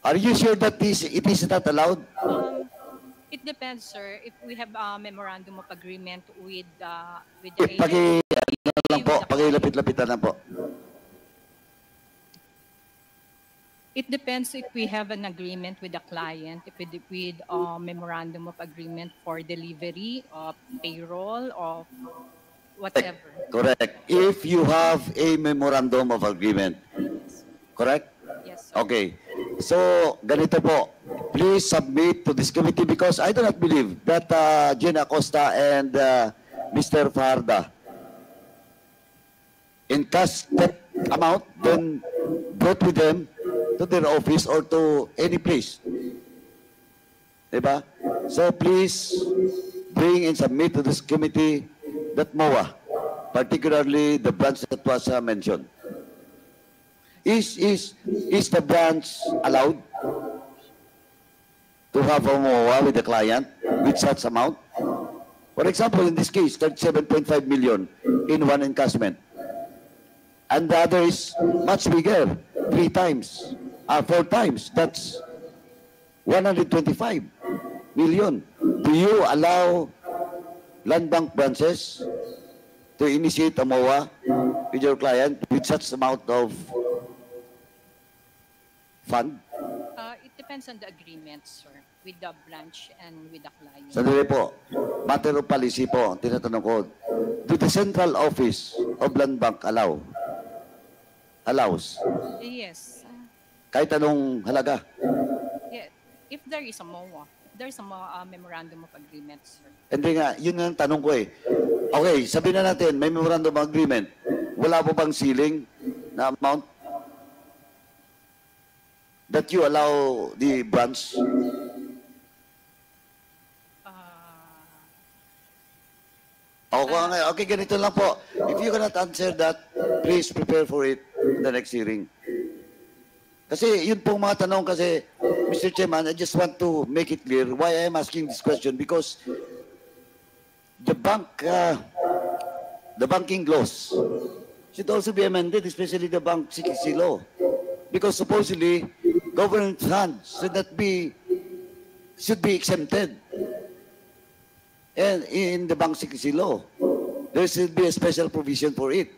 Are you sure that it is not allowed? It depends, sir. If we have a memorandum of agreement with the Pakilapit-lapitan lang po. It depends if we have an agreement with the client, if with a memorandum of agreement for delivery of payroll or whatever. Correct. If you have a memorandum of agreement. Correct? Yes, sir. Okay. So, ganito po. Please submit to this committee because I do not believe that Gina Acosta and Mr. Farda encash that amount, then brought with them to their office or to any place. Diba? So please bring and submit to this committee that MOA, particularly the branch that was mentioned. Is the branch allowed to have a MOA with the client with such amount? For example, in this case, 37.5 million in one encashment. And the other is much bigger, 4 times. That's 125 million. Do you allow land bank branches to initiate a MOA with your client with such amount of fund? It depends on the agreement, sir, with the branch and with the client. Sandali po, matter of policy po, tinatanong ko, do the central office of land bank allows? Yes. Kahit anong halaga? Yeah. If there is a MOA, there's a memorandum of agreement, sir. Hindi nga, yun ang tanong ko eh. Okay, sabihin na natin, may memorandum of agreement. Wala po bang ceiling na amount that you allow the branch? Okay, ganito lang po. If you cannot answer that, please prepare for it in the next hearing. Kasi yun pong mga tanong kasi, Mr. Chairman, I just want to make it clear why I am asking this question because the banking laws should also be amended, especially the bank secrecy law. Because supposedly, government funds should be exempted. And in the bank secrecy law, there should be a special provision for it.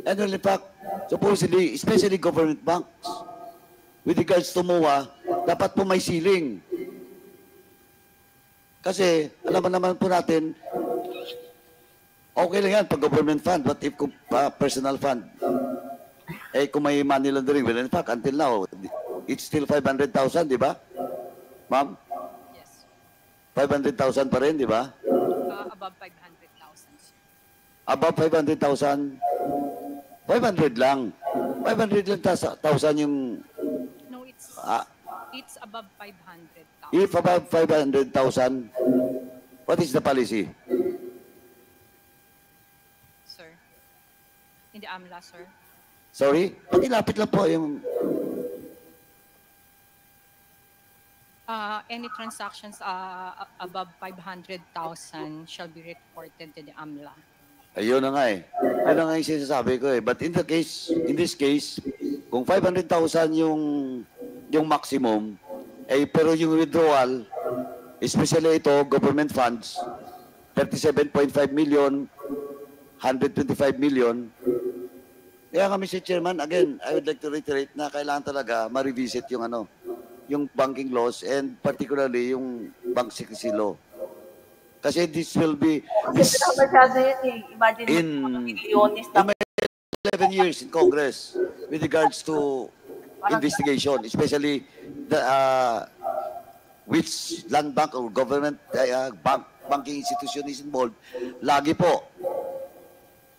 And in fact, supposedly, especially government banks, with regards to MOA, dapat po may ceiling. Kasi, alam naman po natin, okay lang yan pag government fund, but if personal fund, kung may money laundering, well, in fact, until now, it's still 500,000, di ba? Ma'am? Yes. 500,000 pa rin, di ba? Above 500,000. Above 500,000? 500 lang. 500 lang 1,000 yung... No, it's above 500,000. If above 500,000, what is the policy? Sir, in the AMLA, sir. Sorry? Pakilapit lang po yung... Any transactions above 500,000 shall be reported to the AMLA. Ayun na nga eh. Ayun na nga yung sinasabi ko eh. But in this case, kung 500,000 yung maximum, pero yung withdrawal, especially ito, government funds, 37.5 million, 125 million. Kaya nga, Mr. Chairman, again, I would like to reiterate na kailangan talaga ma-revisit yung banking laws and particularly yung bank secrecy law. Kasi this will be... Imagine in my 11 years in Congress with regards to investigation, especially the which land bank or government banking institution is involved, lagi po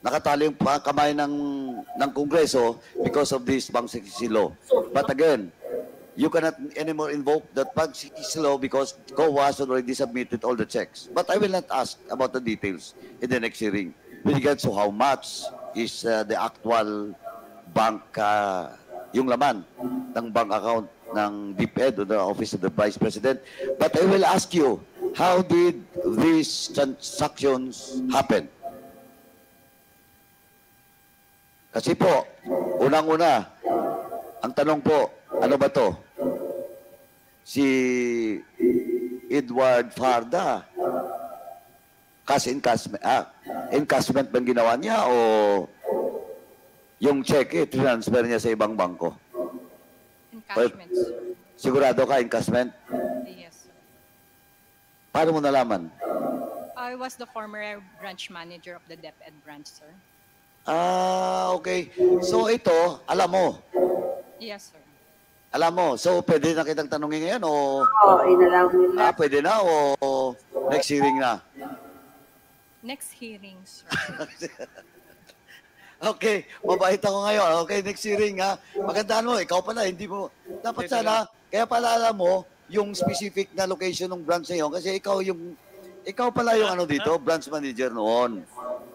nakatali yung kamay ng Kongreso because of this bank secrecy law. But again, you cannot anymore invoke that PAG-CTC law because COA has already submitted all the checks. But I will not ask about the details in the next hearing with regards to how much is the actual bank, yung laman ng bank account ng DepEd o the Office of the Vice President. But I will ask you, how did these transactions happen? Kasi po, unang-una, ang tanong po, ano ba to? Si Edward Farda, cash encashment bang ginawa niya o yung cheque, transfer niya sa ibang bangko? Encashment, sir. Sigurado ka, encashment? Yes, sir. Paano mo nalaman? I was the former branch manager of the DepEd branch, sir. Okay. So ito, alam mo. Yes, sir. Alam mo. So pwede na kitang tanungin ngayon o... inalaw nila. Pwede na o next hearing na? Next hearing, sir. Okay, mabait ako ngayon. Okay, next hearing ha. Magandaan mo, ikaw pala, hindi mo... Dapat sana, kaya pala alam mo, yung specific na location ng branch na yun, kasi ikaw pala yung ano dito, branch manager noon.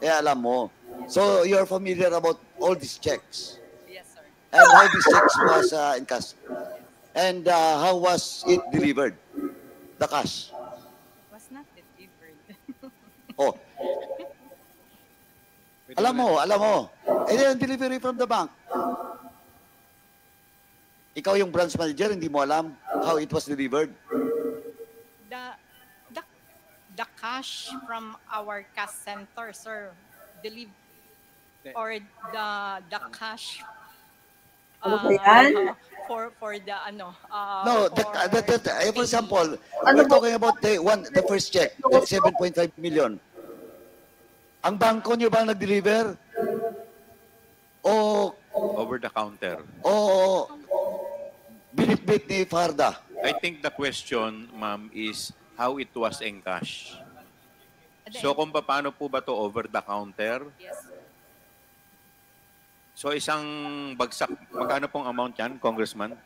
Kaya alam mo. So, you're familiar about all these checks. Yes, sir. And how these checks was encashed. And how was it delivered? The cash. Was not delivered. Oh. Alam mo. And then delivery from the bank. Ikaw yung branch manager, hindi mo alam how it was delivered? The cash from our cash center, sir, or the cash for the ano no, for example, we're talking about the first check, 7.5 million. Ang bangko niyo ba nag-deliver? O Over the counter. O binitbit ni Farda? I think the question, ma'am, is how it was encashed. So kung paano po ba to over the counter? Yes, sir. So isang bagsak, magkano pong amount yan, Congressman?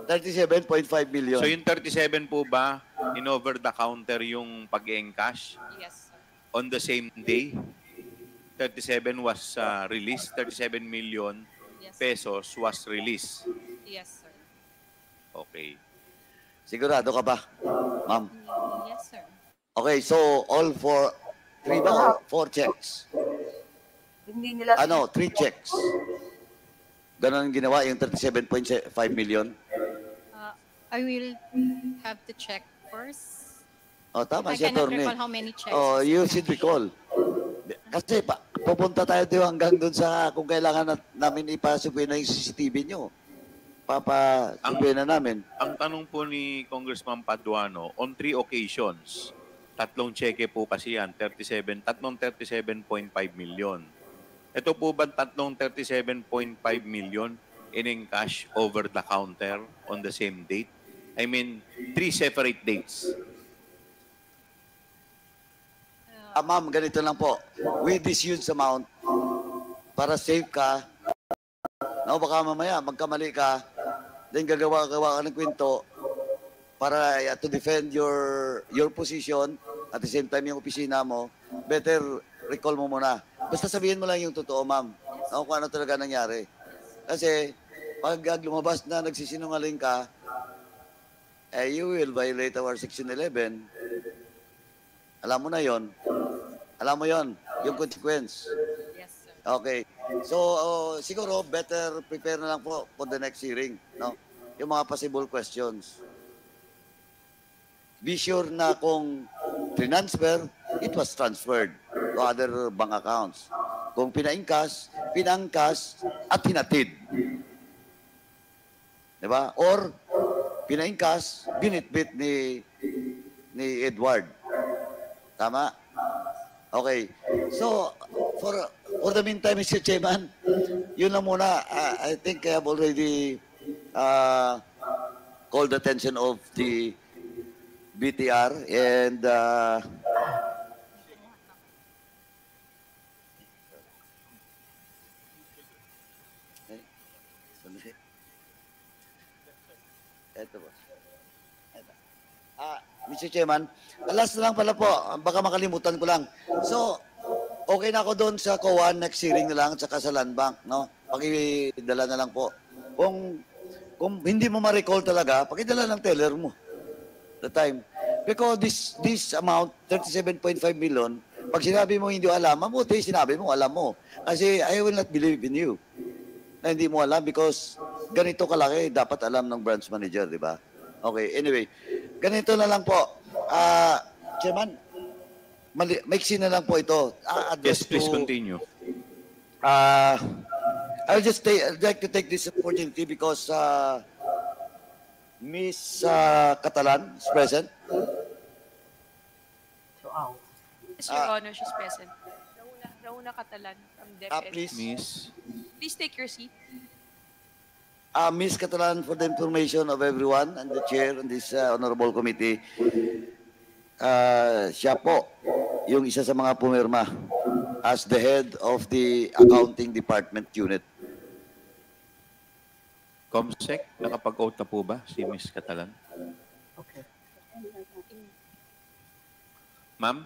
37.5 million. So yung 37 po ba, in over the counter yung pag-encash? Yes, sir. On the same day? 37 was released, 37 million pesos was released. Yes, sir. Okay. Sigurado ka ba, ma'am? Yes, sir. Okay, so all four checks. Hindi nila... 3 checks. Ganon ang ginawa yung 37.5 million. I will have to check first. Oh, tama I si cannot attorney. recall how many checks. Oh, you should recall. Kasi pupunta tayo dito hanggang doon sa kung kailangan namin ipasubuin na yung CCTV nyo. Papasubuin na namin. Ang tanong po ni Congressman Paduano, on 3 occasions, 3 cheque po kasi yan, 37.5 million. Ito po ba 37.5 million in cash over the counter on the same date? I mean, 3 separate dates. Ma'am, ganito lang po. With this huge amount, para safe ka, baka mamaya magkamali ka, then gagawa ka ng kwento para to defend your position, at the same time yung opisina mo, better recall mo muna. Basta sabihin mo lang yung totoo, ma'am. Kung ano talaga nangyari. Kasi, pag lumabas na nagsisinungaling ka, you will violate our Section 11. Alam mo na yon. Alam mo yon, yung consequence. Yes, sir. Okay. So, siguro, better prepare na lang po for the next hearing. No? Yung mga possible questions. Be sure na kung transfer, it was transferred to other bank accounts. Kung pinangkas at hinatid. Diba? Or, pinangkas, binitbit ni Edward. Tama? Okay. So, for the meantime, Mr. Chairman, yun lang muna. I think I have already called the attention of the BTR and Ito po. Mr. Chairman, last na lang pala po, baka makalimutan ko lang. So, okay na ako doon sa COA, next hearing na lang, at saka sa Land Bank, no? Pakidala na lang po. Kung hindi mo ma-recall talaga, pakidala ng teller mo. The time. Because this amount, 37.5 million, pag sinabi mo hindi alam, mabuti sinabi mo, alam mo. Kasi I will not believe in you na hindi mo alam because ganito kalaki, dapat alam ng branch manager, di ba? Okay, anyway, ganito na lang po. Chairman, maiksi na lang po ito. Yes, please continue. I'd like to take this opportunity because Miss Catalan is present. Yes, Your Honor, she's present. Rauna Catalan from DepEd. Please. Please take your seat. Miss Catalan, for the information of everyone and the chair and this honorable committee, siya po yung isa sa mga pumirma as the head of the accounting department unit. Comsec, nakapag-oath na po ba si Miss Catalan? Okay. Ma'am?